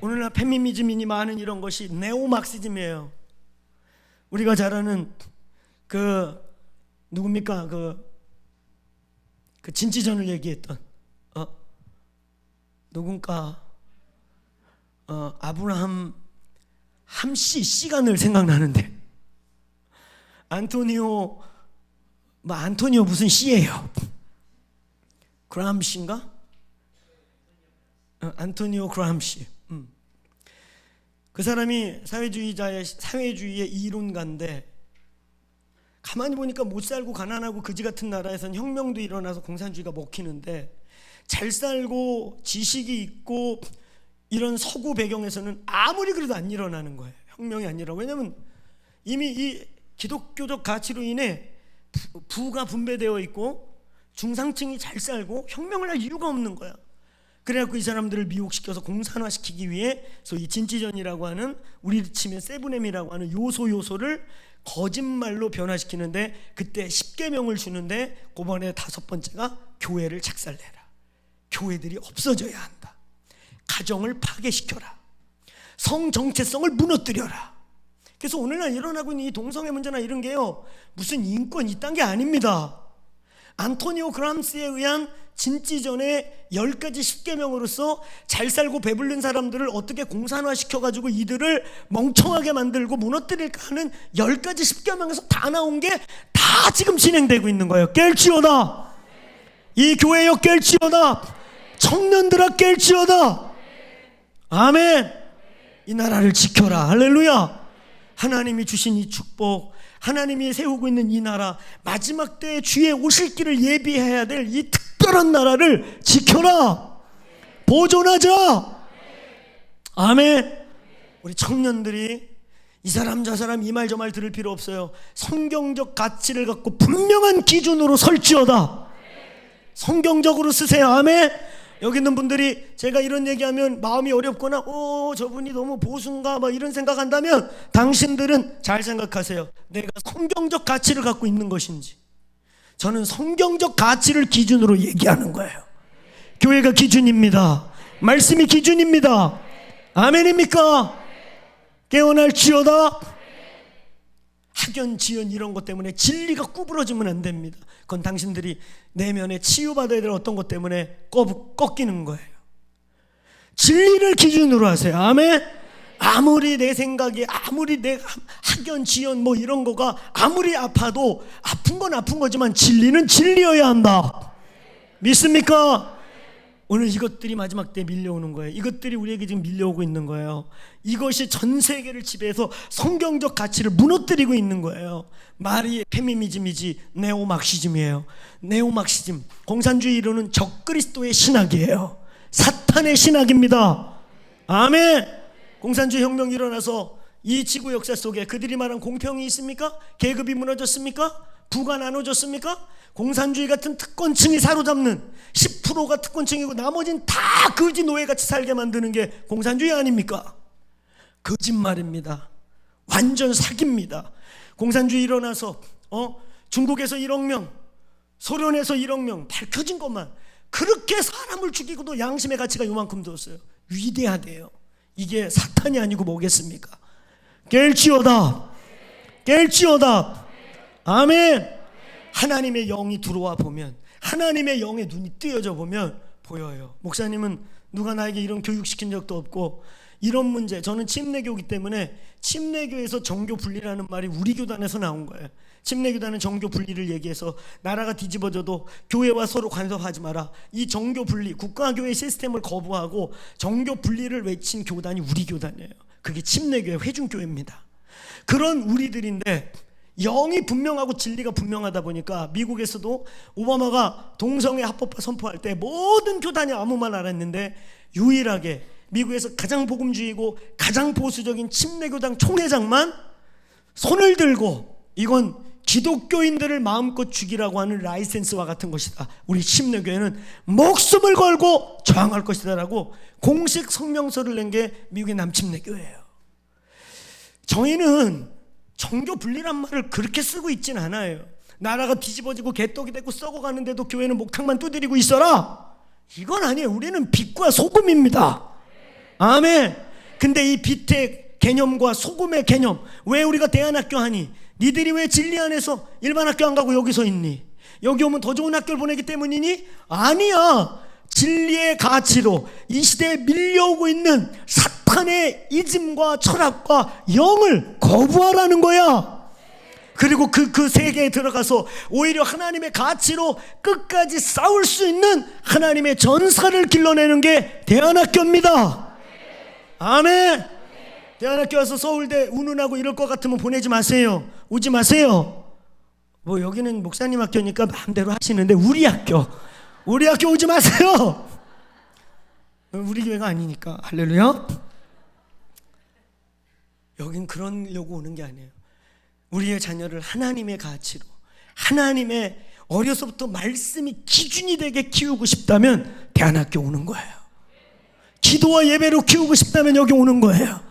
오늘날 페미니즘이니 많은 이런 것이 네오막시즘이에요. 우리가 잘 아는 누굽니까? 그 진지전을 얘기했던 누군가 아브라함 씨가 늘 생각나는데, 안토니오 무슨 씨예요? 그라함 씨인가? 안토니오 그라함 씨. 그 사람이 사회주의의 이론가인데, 가만히 보니까 못 살고 가난하고 거지 같은 나라에선 혁명도 일어나서 공산주의가 먹히는데, 잘 살고 지식이 있고 이런 서구 배경에서는 아무리 그래도 안 일어나는 거예요. 혁명이 안 일어나. 왜냐하면 이미 이 기독교적 가치로 인해 부가 분배되어 있고 중상층이 잘 살고 혁명을 할 이유가 없는 거야. 그래갖고 이 사람들을 미혹시켜서 공산화시키기 위해 소위 진지전이라고 하는, 우리 치면 세븐엠이라고 하는 요소를 거짓말로 변화시키는데, 그때 10계명을 주는데 그번에 5번째가 교회를 착살내라. 교회들이 없어져야 한다. 가정을 파괴시켜라. 성 정체성을 무너뜨려라. 그래서 오늘날 일어나고 있는 이 동성애 문제나 이런 게요, 무슨 인권 이딴 게 아닙니다. 안토니오 그람스에 의한 진지전의 10가지 10계명으로서 잘 살고 배불른 사람들을 어떻게 공산화시켜가지고 이들을 멍청하게 만들고 무너뜨릴까 하는 10가지 10계명에서 다 나온 게 다 지금 진행되고 있는 거예요. 깰지어다. 이 교회여 깰지어다. 청년들아 깰지어다. 아멘. 이 나라를 지켜라. 할렐루야. 하나님이 주신 이 축복, 하나님이 세우고 있는 이 나라, 마지막 때에 주의 오실 길을 예비해야 될 이 특별한 나라를 지켜라. 보존하자. 아멘. 우리 청년들이 이 사람 저 사람 이 말 저 말 들을 필요 없어요. 성경적 가치를 갖고 분명한 기준으로 설지어다. 성경적으로 쓰세요. 아멘. 여기 있는 분들이 제가 이런 얘기하면 마음이 어렵거나 저분이 너무 보수인가 막 이런 생각한다면, 당신들은 잘 생각하세요. 내가 성경적 가치를 갖고 있는 것인지. 저는 성경적 가치를 기준으로 얘기하는 거예요. 교회가 기준입니다. 말씀이 기준입니다. 아멘입니까? 깨어날지어다. 학연, 지연 이런 것 때문에 진리가 구부러지면 안 됩니다. 그건 당신들이 내면에 치유받아야 될 어떤 것 때문에 꺾이는 거예요. 진리를 기준으로 하세요. 아멘. 아무리 내 생각이, 아무리 내 학연, 지연 뭐 이런 거가 아무리 아파도 아픈 건 아픈 거지만 진리는 진리여야 한다. 믿습니까? 오늘 이것들이 마지막 때 밀려오는 거예요. 이것들이 우리에게 지금 밀려오고 있는 거예요. 이것이 전 세계를 지배해서 성경적 가치를 무너뜨리고 있는 거예요. 말이 페미니즘이지 네오막시즘이에요. 네오막시즘, 공산주의 이론은 적그리스도의 신학이에요. 사탄의 신학입니다. 아멘. 공산주의 혁명이 일어나서 이 지구 역사 속에 그들이 말한 공평이 있습니까? 계급이 무너졌습니까? 부가 나눠졌습니까? 공산주의 같은 특권층이 사로잡는 10%가 특권층이고 나머지는 다 거지 노예같이 살게 만드는 게 공산주의 아닙니까? 거짓말입니다. 완전 사기입니다. 공산주의 일어나서 중국에서 1억 명, 소련에서 1억 명 밝혀진 것만 그렇게 사람을 죽이고도 양심의 가치가 요만큼 었어요. 위대하대요. 이게 사탄이 아니고 뭐겠습니까? 깰지어다, 깰지어다. 아멘. 하나님의 영이 들어와 보면, 하나님의 영의 눈이 뜨여져 보면 보여요. 목사님은 누가 나에게 이런 교육시킨 적도 없고, 이런 문제, 저는 침례교이기 때문에 침례교에서 정교 분리라는 말이 우리 교단에서 나온 거예요. 침례교단은 정교 분리를 얘기해서 나라가 뒤집어져도 교회와 서로 간섭하지 마라, 이 정교 분리, 국가교회 시스템을 거부하고 정교 분리를 외친 교단이 우리 교단이에요. 그게 침례교회, 회중교회입니다. 그런 우리들인데 영이 분명하고 진리가 분명하다 보니까 미국에서도 오바마가 동성애 합법화 선포할 때 모든 교단이 아무 말 안 했는데 유일하게 미국에서 가장 복음주의고 가장 보수적인 침례교당 총회장만 손을 들고 이건 기독교인들을 마음껏 죽이라고 하는 라이센스와 같은 것이다, 우리 침례교회는 목숨을 걸고 저항할 것이다 라고 공식 성명서를 낸 게 미국의 남침례교회예요. 저희는 정교 분리란 말을 그렇게 쓰고 있진 않아요. 나라가 뒤집어지고 개떡이 되고 썩어가는데도 교회는 목탕만 두드리고 있어라, 이건 아니에요. 우리는 빛과 소금입니다. 아멘. 근데 이 빛의 개념과 소금의 개념, 왜 우리가 대안학교 하니? 니들이 왜 진리 안에서 일반 학교 안 가고 여기서 있니? 여기 오면 더 좋은 학교를 보내기 때문이니? 아니야. 진리의 가치로 이 시대에 밀려오고 있는 사탄의 이즘과 철학과 영을 거부하라는 거야. 그리고 그 세계에 들어가서 오히려 하나님의 가치로 끝까지 싸울 수 있는 하나님의 전사를 길러내는 게 대안학교입니다. 아멘. 대안학교 와서 서울대 운운하고 이럴 것 같으면 보내지 마세요. 오지 마세요. 뭐 여기는 목사님 학교니까 마음대로 하시는데 우리 학교 오지 마세요. 우리 교회가 아니니까. 할렐루야. 여긴 그러려고 오는 게 아니에요. 우리의 자녀를 하나님의 가치로, 하나님의 어려서부터 말씀이 기준이 되게 키우고 싶다면 대안학교 오는 거예요. 기도와 예배로 키우고 싶다면 여기 오는 거예요.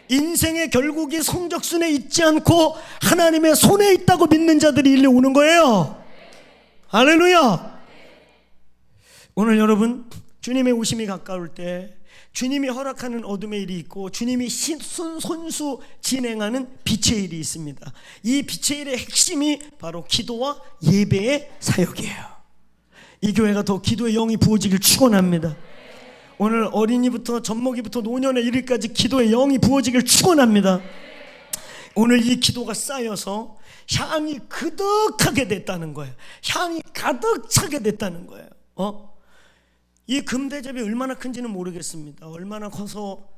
인생의 결국이 성적순에 있지 않고 하나님의 손에 있다고 믿는 자들이 일로 오는 거예요. 할렐루야. 오늘 여러분, 주님의 오심이 가까울 때 주님이 허락하는 어둠의 일이 있고 주님이 손수 진행하는 빛의 일이 있습니다. 이 빛의 일의 핵심이 바로 기도와 예배의 사역이에요. 이 교회가 더 기도의 영이 부어지길 축원합니다. 오늘 어린이부터 젖먹이부터 노년에 이르기까지 기도의 영이 부어지길 축원합니다. 오늘 이 기도가 쌓여서 향이 그득하게 됐다는 거예요. 향이 가득 차게 됐다는 거예요. 이 금대접이 얼마나 큰지는 모르겠습니다. 얼마나 커서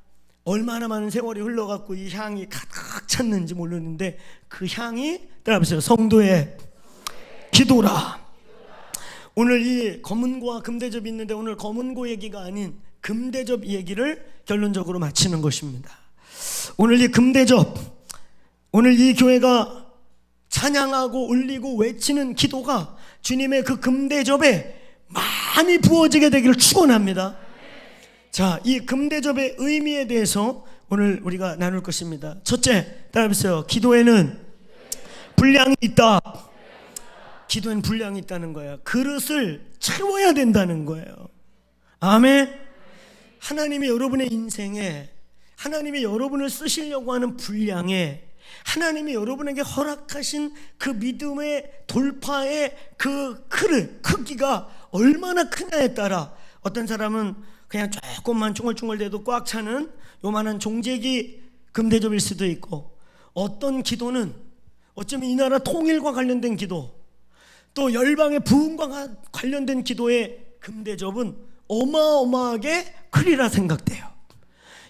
얼마나 많은 세월이 흘러갔고 이 향이 가득 찼는지 모르는데 그 향이 따라보세요. 성도의 기도라. 오늘 이 검은고와 금대접이 있는데 오늘 검은고 얘기가 아닌 금대접 얘기를 결론적으로 마치는 것입니다. 오늘 이 금대접, 오늘 이 교회가 찬양하고 울리고 외치는 기도가 주님의 그 금대접에 많이 부어지게 되기를 축원합니다. 자, 이 금대접의 의미에 대해서 오늘 우리가 나눌 것입니다. 첫째, 따라해보세요. 기도에는 분량이 있다. 기도에는 분량이 있다는 거예요. 그릇을 채워야 된다는 거예요. 아멘. 하나님이 여러분의 인생에, 하나님이 여러분을 쓰시려고 하는 분량에, 하나님이 여러분에게 허락하신 그 믿음의 돌파의 그 그릇, 크기가 얼마나 크냐에 따라 어떤 사람은 그냥 조금만 중얼중얼대도 꽉 차는 요만한 종재기 금대접일 수도 있고, 어떤 기도는 어쩌면 이 나라 통일과 관련된 기도, 또 열방의 부흥과 관련된 기도의 금대접은 어마어마하게 크리라 생각돼요.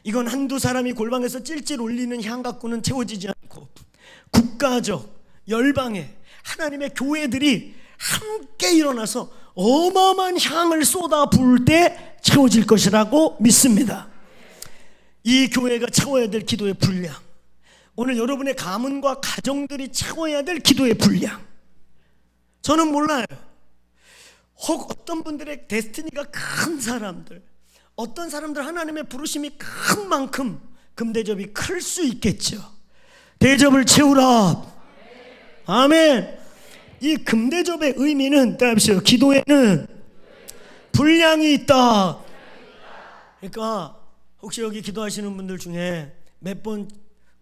이건 한두 사람이 골방에서 찔찔 올리는 향 갖고는 채워지지 않고 국가적, 열방의 하나님의 교회들이 함께 일어나서 어마어마한 향을 쏟아 부을 때 채워질 것이라고 믿습니다. 이 교회가 채워야 될 기도의 분량, 오늘 여러분의 가문과 가정들이 채워야 될 기도의 분량, 저는 몰라요. 혹 어떤 분들의 데스티니가 큰 사람들, 어떤 사람들 하나님의 부르심이 큰 만큼 금대접이 클 수 있겠죠. 대접을 채우라. 아멘. 이 금대접의 의미는 따라하십시오. 기도에는 분량이 있다. 그러니까 혹시 여기 기도하시는 분들 중에 몇 번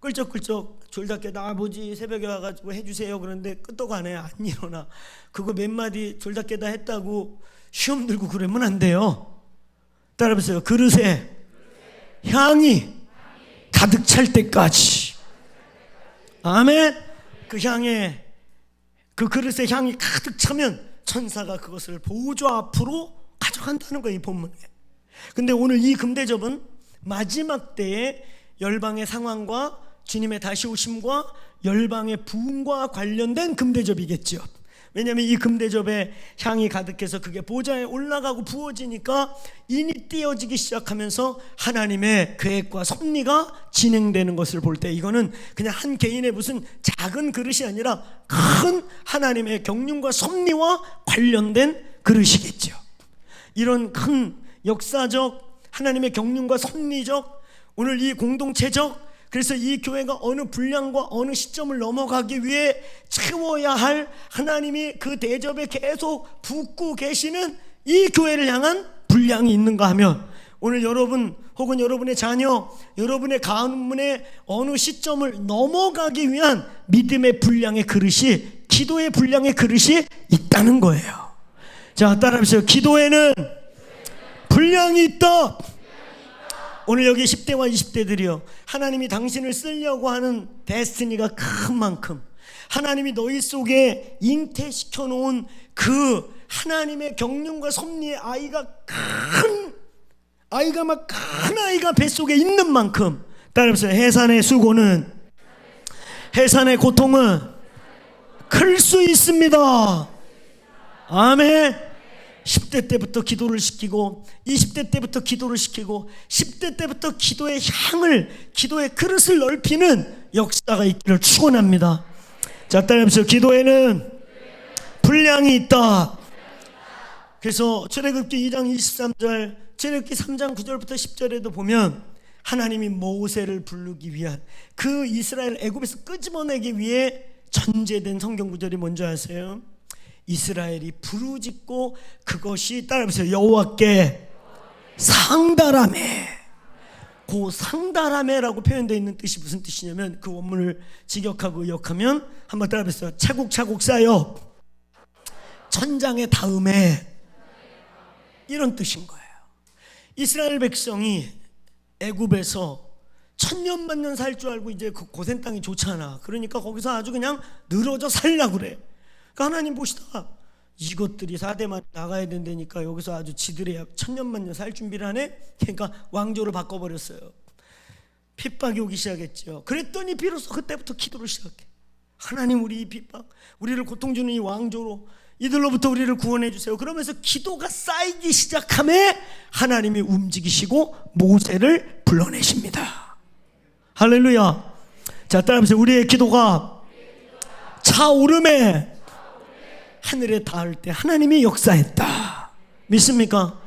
끌적끌적 졸다 깨다 아버지 새벽에 와가지고 해주세요 그런데 끄떡 안 해, 안 일어나. 그거 몇 마디 졸다 깨다 했다고 시험 들고 그러면 안 돼요. 따라해보세요. 그릇에 향이 가득 찰 때까지. 아멘. 그 향에, 그 그릇에 향이 가득 차면 천사가 그것을 보좌 앞으로 가져간다는 거예요, 이 본문에. 근데 오늘 이 금대접은 마지막 때의 열방의 상황과 주님의 다시 오심과 열방의 부흥과 관련된 금대접이겠죠. 왜냐하면 이 금대접에 향이 가득해서 그게 보좌에 올라가고 부어지니까 인이 띄어지기 시작하면서 하나님의 계획과 섭리가 진행되는 것을 볼 때 이거는 그냥 한 개인의 무슨 작은 그릇이 아니라 큰 하나님의 경륜과 섭리와 관련된 그릇이겠죠. 이런 큰 역사적 하나님의 경륜과 섭리적, 오늘 이 공동체적, 그래서 이 교회가 어느 분량과 어느 시점을 넘어가기 위해 채워야 할 하나님이 그 대접에 계속 붓고 계시는 이 교회를 향한 분량이 있는가 하면, 오늘 여러분 혹은 여러분의 자녀, 여러분의 가문의 어느 시점을 넘어가기 위한 믿음의 분량의 그릇이, 기도의 분량의 그릇이 있다는 거예요. 자, 따라하세요. 기도에는 분량이 있다. 오늘 여기 10대와 20대들이요, 하나님이 당신을 쓰려고 하는 데스티니가 큰 만큼 하나님이 너희 속에 잉태시켜 놓은 그 하나님의 경륜과 섭리의 아이가 큰 아이가 뱃속에 있는 만큼, 따라해보세요. 해산의 수고는, 해산의 고통은 클 수 있습니다. 아멘. 10대 때부터 기도를 시키고 20대 때부터 기도를 시키고 10대 때부터 기도의 향을, 기도의 그릇을 넓히는 역사가 있기를 축원합니다. 자, 따라해보세요. 기도에는 분량이 있다. 그래서 출애굽기 2장 23절, 출애굽기 3장 9절부터 10절에도 보면 하나님이 모세를 부르기 위한, 그 이스라엘 애굽에서 끄집어내기 위해 전제된 성경 구절이 뭔지 아세요? 이스라엘이 부르짖고 그것이, 따라해보세요. 여호와께 상달하매. 그 상달하매라고 표현되어 있는 뜻이 무슨 뜻이냐면, 그 원문을 직역하고 의역하면 한번 따라해보세요. 차곡차곡 쌓여 천장에 닿음에, 이런 뜻인 거예요. 이스라엘 백성이 애굽에서 천년만년 살 줄 알고 이제 그 고센 땅이 좋잖아. 그러니까 거기서 아주 그냥 늘어져 살려고 그래. 그러니까 하나님 보시다가 이것들이 4대만 나가야 된다니까 여기서 아주 지들이 천년만년 살 준비를 하네. 그러니까 왕조를 바꿔버렸어요. 핍박이 오기 시작했죠. 그랬더니 비로소 그때부터 기도를 시작해. 하나님, 우리 이 핍박, 우리를 고통 주는 이 왕조로 이들로부터 우리를 구원해 주세요. 그러면서 기도가 쌓이기 시작함에 하나님이 움직이시고 모세를 불러내십니다. 할렐루야. 자, 따라하세요. 우리의 기도가 차오름에 하늘에 닿을 때 하나님이 역사했다. 믿습니까?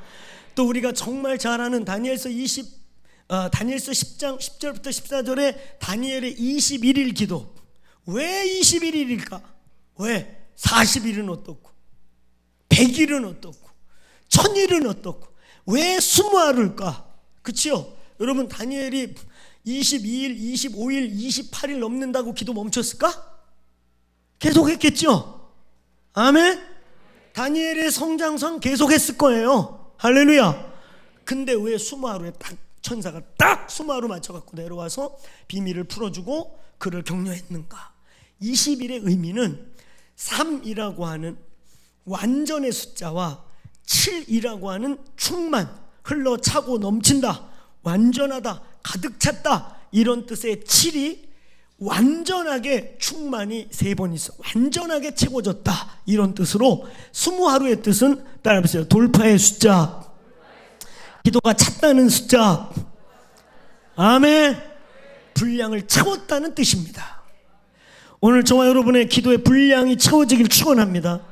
또 우리가 정말 잘 아는 다니엘서 10장 10절부터 14절에 다니엘의 21일 기도. 왜 21일일까? 왜? 40일은 어떻고 100일은 어떻고 1000일은 어떻고 왜 20하루일까? 그치요? 여러분, 다니엘이 22일, 25일, 28일 넘는다고 기도 멈췄을까? 계속했겠죠? 아멘. 다니엘의 성장선 계속했을 거예요. 할렐루야. 근데 왜 20하루에 딱 천사가 딱 20하루 맞춰갖고 내려와서 비밀을 풀어주고 그를 격려했는가? 20일의 의미는 3이라고 하는 완전의 숫자와 7이라고 하는 충만, 흘러차고 넘친다, 완전하다, 가득 찼다, 이런 뜻의 7이 완전하게 충만이 3번 있어. 완전하게 채워졌다, 이런 뜻으로 20하루의 뜻은, 따라해보세요. 돌파의 숫자, 기도가 찼다는 숫자. 아멘. 분량을 채웠다는 뜻입니다. 오늘 저와 여러분의 기도의 분량이 채워지길 축원합니다.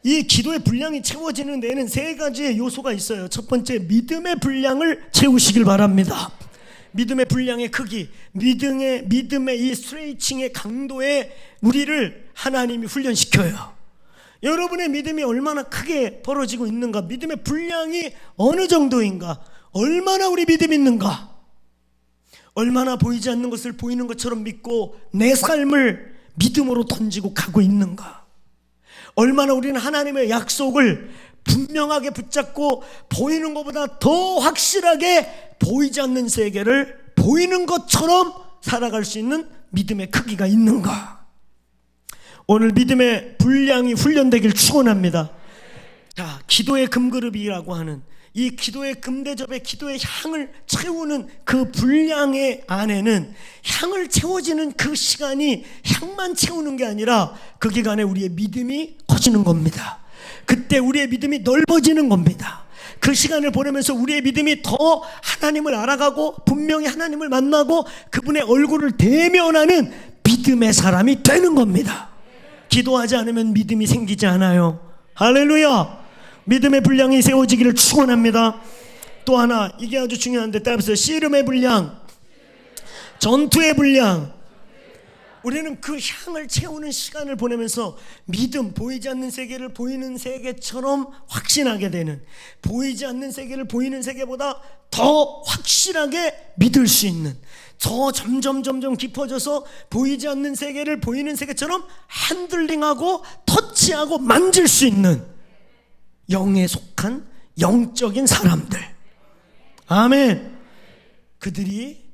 이 기도의 분량이 채워지는 데에는 세 가지의 요소가 있어요. 첫 번째, 믿음의 분량을 채우시길 바랍니다. 믿음의 분량의 크기, 믿음의 이 스트레칭의 강도에 우리를 하나님이 훈련시켜요. 여러분의 믿음이 얼마나 크게 벌어지고 있는가, 믿음의 분량이 어느 정도인가, 얼마나 우리 믿음이 있는가, 얼마나 보이지 않는 것을 보이는 것처럼 믿고 내 삶을 믿음으로 던지고 가고 있는가, 얼마나 우리는 하나님의 약속을 분명하게 붙잡고 보이는 것보다 더 확실하게 보이지 않는 세계를 보이는 것처럼 살아갈 수 있는 믿음의 크기가 있는가. 오늘 믿음의 분량이 훈련되길 축원합니다. 자, 기도의 금그릇이라고 하는 이 기도의 금대접에 기도의 향을 채우는 그 분량의 안에는 향을 채워지는 그 시간이 향만 채우는 게 아니라 그 기간에 우리의 믿음이 커지는 겁니다. 그때 우리의 믿음이 넓어지는 겁니다. 그 시간을 보내면서 우리의 믿음이 더 하나님을 알아가고 분명히 하나님을 만나고 그분의 얼굴을 대면하는 믿음의 사람이 되는 겁니다. 기도하지 않으면 믿음이 생기지 않아요. 할렐루야. 믿음의 분량이 세워지기를 축원합니다. 또 하나, 이게 아주 중요한데 따라서 씨름의 분량, 전투의 분량. 우리는 그 향을 채우는 시간을 보내면서 믿음, 보이지 않는 세계를 보이는 세계처럼 확신하게 되는, 보이지 않는 세계를 보이는 세계보다 더 확실하게 믿을 수 있는, 더 점점 깊어져서 보이지 않는 세계를 보이는 세계처럼 핸들링하고 터치하고 만질 수 있는 영에 속한 영적인 사람들. 아멘. 그들이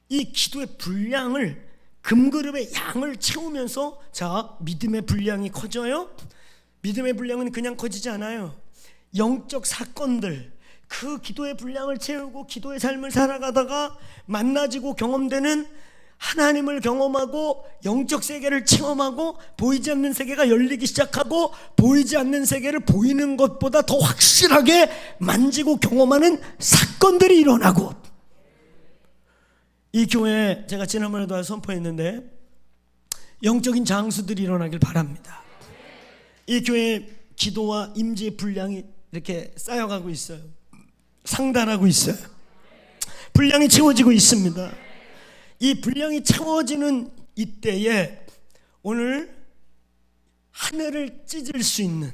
이 기도의 분량을, 금그릇의 양을 채우면서, 자, 믿음의 분량이 커져요. 믿음의 분량은 그냥 커지지 않아요. 영적 사건들, 그 기도의 분량을 채우고 기도의 삶을 살아가다가 만나지고 경험되는 하나님을 경험하고 영적 세계를 체험하고 보이지 않는 세계가 열리기 시작하고 보이지 않는 세계를 보이는 것보다 더 확실하게 만지고 경험하는 사건들이 일어나고, 이 교회에 제가 지난번에도 선포했는데 영적인 장수들이 일어나길 바랍니다. 이 교회에 기도와 임재의 분량이 이렇게 쌓여가고 있어요. 상달하고 있어요. 분량이 채워지고 있습니다. 이 분량이 채워지는 이때에 오늘 하늘을 찢을 수 있는,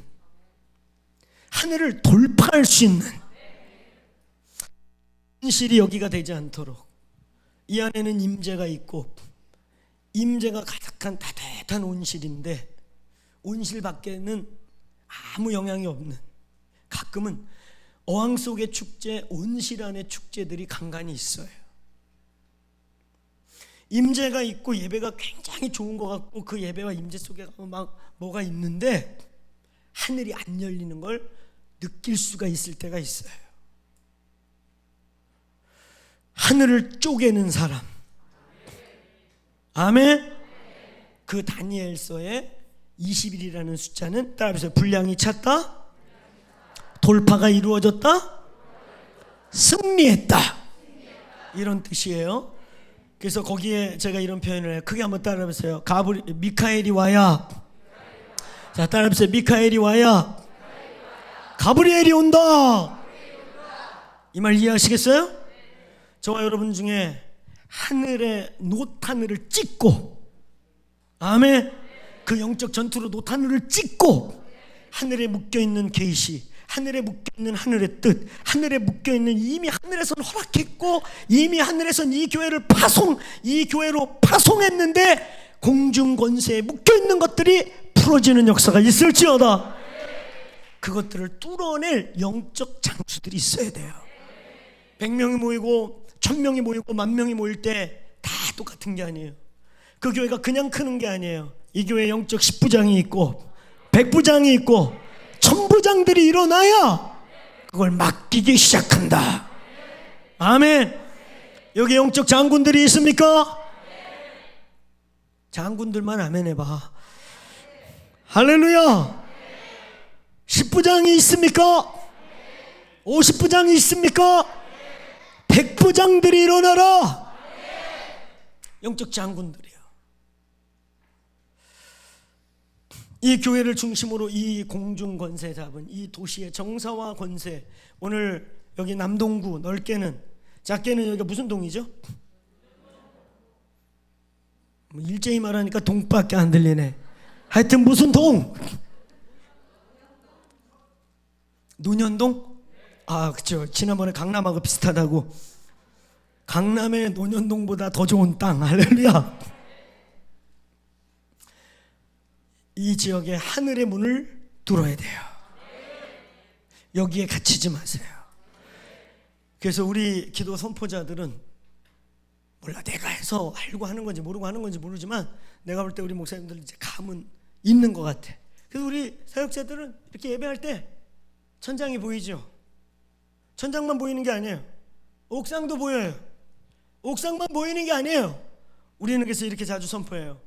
하늘을 돌파할 수 있는 현실이 여기가 되지 않도록 이 안에는 임재가 있고, 임재가 가득한 따뜻한 온실인데 온실 밖에는 아무 영향이 없는, 가끔은 어항 속의 축제, 온실 안의 축제들이 간간히 있어요. 임재가 있고 예배가 굉장히 좋은 것 같고 그 예배와 임재 속에 막 뭐가 있는데 하늘이 안 열리는 걸 느낄 수가 있을 때가 있어요. 하늘을 쪼개는 사람. 아멘. 그 다니엘서의 20일이라는 숫자는 따라서 분량이 찼다, 돌파가 이루어졌다, 승리했다, 이런 뜻이에요. 그래서 거기에 제가 이런 표현을 해요. 크게 한번 따라해보세요. 미카엘이 와야. 자, 따라해보세요. 미카엘이 와야 가브리엘이 온다. 이 말 이해하시겠어요? 저와 여러분 중에 하늘의 노하늘을 찢고, 아멘, 그 영적 전투로 노하늘을 찢고 하늘에 묶여있는 계시, 하늘에 묶여있는 하늘의 뜻, 하늘에 묶여있는, 이미 하늘에선 허락했고 이미 하늘에선 이 교회로 파송했는데 공중 권세에 묶여있는 것들이 풀어지는 역사가 있을지어다. 그것들을 뚫어낼 영적 장수들이 있어야 돼요. 100명이 모이고 1000명이 모이고 10,000명이 모일 때 다 똑같은 게 아니에요. 그 교회가 그냥 크는 게 아니에요. 이 교회에 영적 10부장이 있고 100부장이 있고 1000부장들이 일어나야 그걸 맡기기 시작한다. 아멘. 여기 영적 장군들이 있습니까? 장군들만 아멘 해봐. 할렐루야. 10부장이 있습니까? 50부장이 있습니까? 100부장들이 일어나라. 영적 장군들이요. 이 교회를 중심으로 이 공중 권세 잡은 이 도시의 정사와 권세, 오늘 여기 남동구 넓게는, 작게는 여기가 무슨 동이죠? 뭐 일제히 말하니까 동밖에 안 들리네. 하여튼 무슨 동? 논현동? 아, 그쵸. 지난번에 강남하고 비슷하다고. 강남의 논현동보다 더 좋은 땅. 할렐루야. 이 지역에 하늘의 문을 뚫어야 돼요. 여기에 갇히지 마세요. 그래서 우리 기도 선포자들은 몰라, 내가 해서 알고 하는 건지 모르고 하는 건지 모르지만 내가 볼 때 우리 목사님들 이제 감은 있는 것 같아. 그래서 우리 사역자들은 이렇게 예배할 때 천장이 보이죠? 천장만 보이는 게 아니에요. 옥상도 보여요. 옥상만 보이는 게 아니에요. 우리는 그래서 이렇게 자주 선포해요.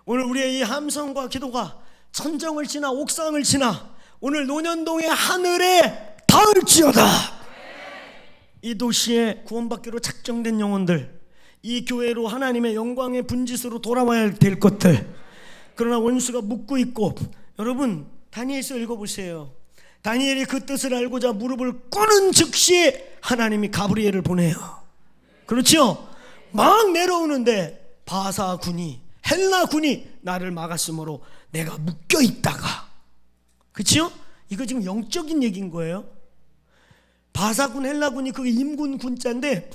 오늘 우리의 이 함성과 기도가 천정을 지나 옥상을 지나 오늘 논현동의 하늘에 닿을지어다. 이 도시에 구원받기로 작정된 영혼들, 이 교회로 하나님의 영광의 분짓으로 돌아와야 될 것들, 그러나 원수가 묻고 있고, 여러분 다니엘서 읽어보세요. 다니엘이 그 뜻을 알고자 무릎을 꿇은 즉시 하나님이 가브리엘을 보내요. 그렇죠? 막 내려오는데 바사군이, 헬라군이 나를 막았으므로 내가 묶여있다가, 그렇죠? 이거 지금 영적인 얘기인 거예요. 바사군, 헬라군이 그게 임군 군자인데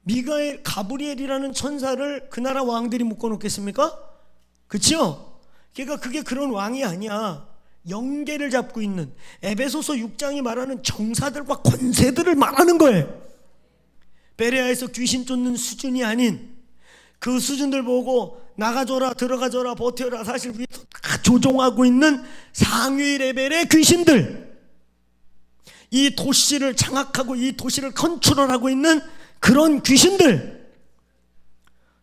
미가엘, 가브리엘이라는 천사를 그 나라 왕들이 묶어놓겠습니까? 그렇죠? 그러니까 그게 그런 왕이 아니야. 영계를 잡고 있는, 에베소서 6장이 말하는 정사들과 권세들을 말하는 거예요. 베레아에서 귀신 쫓는 수준이 아닌 그 수준들 보고 나가줘라, 들어가줘라, 버텨라, 사실 위에서 다 조종하고 있는 상위 레벨의 귀신들, 이 도시를 장악하고 이 도시를 컨트롤하고 있는 그런 귀신들.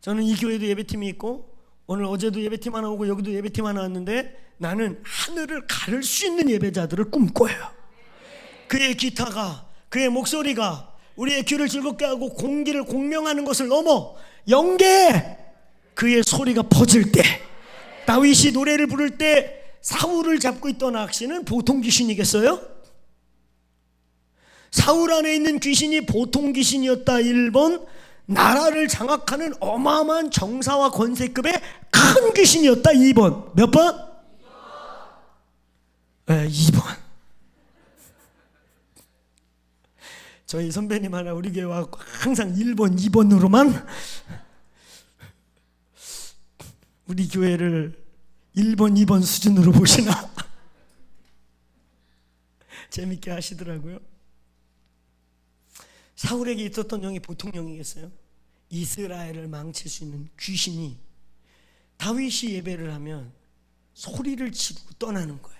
저는 이 교회도 예배팀이 있고 오늘 어제도 예배팀 하나 오고 여기도 예배팀 하나 왔는데 나는 하늘을 가를 수 있는 예배자들을 꿈꿔요. 그의 기타가, 그의 목소리가 우리의 귀를 즐겁게 하고 공기를 공명하는 것을 넘어 영계에 그의 소리가 퍼질 때, 다윗이 노래를 부를 때 사울을 잡고 있던 악신은 보통 귀신이겠어요? 사울 안에 있는 귀신이 보통 귀신이었다 1번, 나라를 장악하는 어마어마한 정사와 권세급의 큰 귀신이었다 2번. 몇 번? 2번. 저희 선배님 하나 우리 교회 와 항상 1번, 2번으로만 우리 교회를 1번, 2번 수준으로 보시나? 재밌게 하시더라고요. 사울에게 있었던 영이 보통 영이겠어요? 이스라엘을 망칠 수 있는 귀신이 다윗이 예배를 하면 소리를 치고 떠나는 거예요.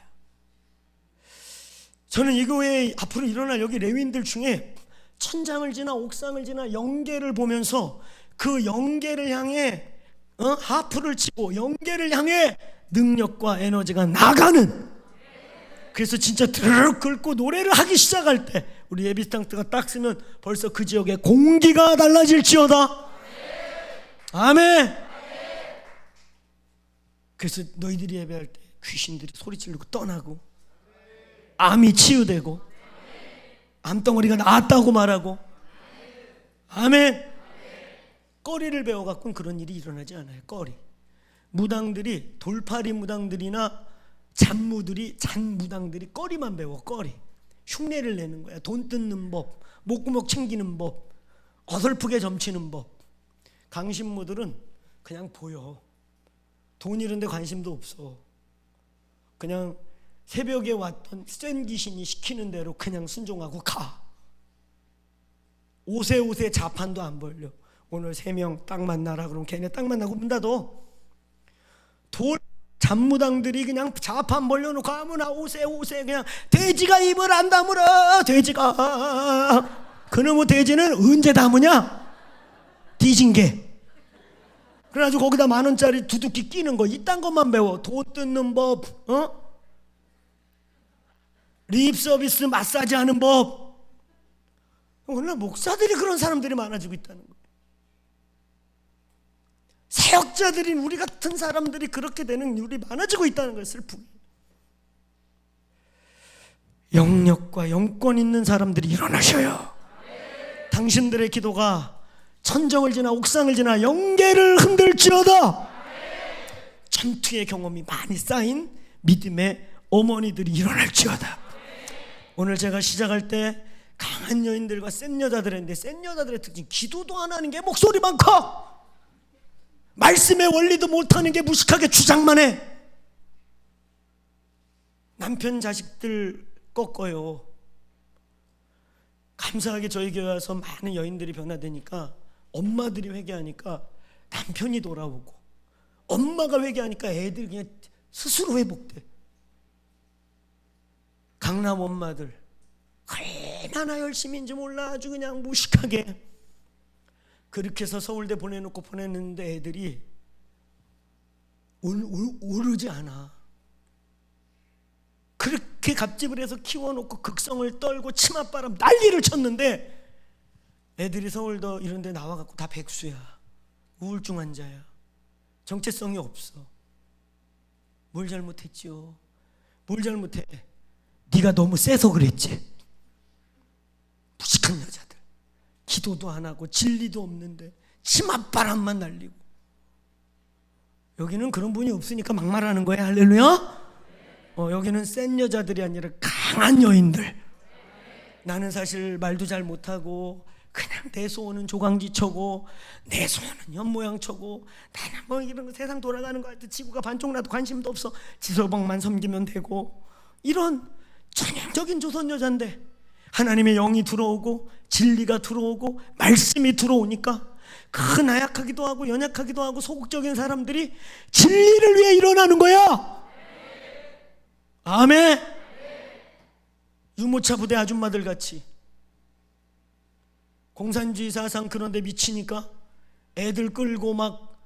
저는 이 교회에 앞으로 일어날 여기 레위인들 중에 천장을 지나 옥상을 지나 영계를 보면서 그 영계를 향해 하프를 치고 영계를 향해 능력과 에너지가 나가는, 그래서 진짜 드르륵 긁고 노래를 하기 시작할 때 우리 예비스탕트가 딱 쓰면 벌써 그 지역의 공기가 달라질지어다. 아멘. 그래서 너희들이 예배할 때 귀신들이 소리 지르고 떠나고 암이 치유되고 암덩어리가 나았다고 말하고. 아멘. 꺼리를 배워갖고는 그런 일이 일어나지 않아요. 꺼리. 무당들이, 돌팔이 무당들이나 잔무당들이 꺼리만 배워. 꺼리. 흉내를 내는 거야. 돈 뜯는 법, 목구멍 챙기는 법, 어설프게 점치는 법. 강신무들은 그냥 보여. 돈 이런 데 관심도 없어. 그냥 새벽에 왔던 센 귀신이 시키는 대로 그냥 순종하고 가. 오세 자판도 안 벌려. 오늘 3명 딱 만나라 그러면 걔네 딱 만나고 문 닫어. 돌 잔무당들이 그냥 자판 벌려놓고 아무나 오세 그냥 돼지가 입을 안 다물어. 돼지가. 그놈의 돼지는 언제 담으냐? 뒤진 게. 그래가지고 거기다 10,000원짜리 두둑히 끼는 거, 이딴 것만 배워. 돈 뜯는 법, 립 서비스 마사지 하는 법. 오늘 목사들이 그런 사람들이 많아지고 있다는 거예요. 사역자들인 우리 같은 사람들이 그렇게 되는 일이 많아지고 있다는 걸 슬프게. 영역과 영권 있는 사람들이 일어나셔요. 당신들의 기도가 천정을 지나 옥상을 지나 영계를 흔들지어다. 전투의 경험이 많이 쌓인 믿음의 어머니들이 일어날지어다. 오늘 제가 시작할 때 강한 여인들과 센 여자들 했는데, 센 여자들의 특징, 기도도 안 하는 게 목소리만 커. 말씀의 원리도 못하는 게 무식하게 주장만 해. 남편 자식들 꺾어요. 감사하게 저희 교회 와서 많은 여인들이 변화되니까, 엄마들이 회개하니까 남편이 돌아오고, 엄마가 회개하니까 애들이 그냥 스스로 회복돼. 강남 엄마들 얼마나 열심인지 몰라. 아주 그냥 무식하게 그렇게 해서 서울대 보내놓고 보냈는데 애들이 오르지 않아. 그렇게 갑집을 해서 키워놓고 극성을 떨고 치맛바람 난리를 쳤는데 애들이 서울도 이런 데 나와갖고 다 백수야. 우울증 환자야. 정체성이 없어. 뭘 잘못했죠? 뭘 잘못해? 네가 너무 세서 그랬지. 무식한 여자들, 기도도 안 하고 진리도 없는데 치맛바람만 날리고. 여기는 그런 분이 없으니까 막말하는 거야. 할렐루야. 여기는 센 여자들이 아니라 강한 여인들. 나는 사실 말도 잘 못하고 그냥 내 소원은 조강지처고 내 소원은 현모양처고 나는 뭐 이런 거 세상 돌아가는 거 같아. 지구가 반쪽 나도 관심도 없어. 지소봉만 섬기면 되고. 이런 전형적인 조선 여자인데 하나님의 영이 들어오고 진리가 들어오고 말씀이 들어오니까 그 나약하기도 하고 연약하기도 하고 소극적인 사람들이 진리를 위해 일어나는 거야. 아멘. 유모차 부대 아줌마들 같이 공산주의 사상 그런 데 미치니까 애들 끌고 막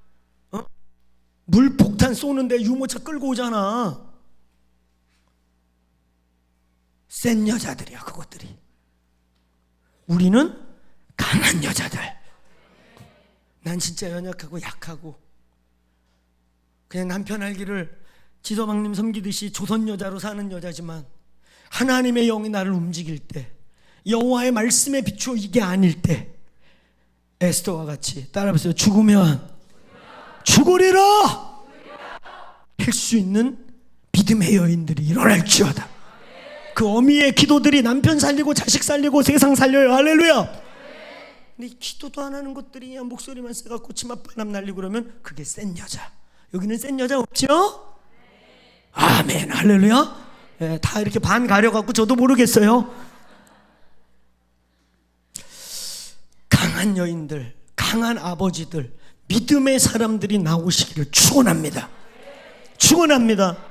물폭탄 쏘는데 유모차 끌고 오잖아. 센 여자들이야 그것들이. 우리는 강한 여자들. 난 진짜 연약하고 약하고 그냥 남편 알기를 지서방님 섬기듯이 조선 여자로 사는 여자지만 하나님의 영이 나를 움직일 때, 여호와의 말씀에 비추어 이게 아닐 때 에스더와 같이 따라해보세요. 죽으면 죽으리라 할 수 있는 믿음의 여인들이 일어날지어다. 그 어미의 기도들이 남편 살리고 자식 살리고 세상 살려요. 할렐루야. 근데 기도도 안 하는 것들이 그냥 목소리만 세갖고 치맛바람 날리고 그러면 그게 센 여자. 여기는 센 여자 없죠? 아멘. 할렐루야. 네, 다 이렇게 반 가려갖고 저도 모르겠어요. 강한 여인들, 강한 아버지들, 믿음의 사람들이 나오시기를 축원합니다. 축원합니다.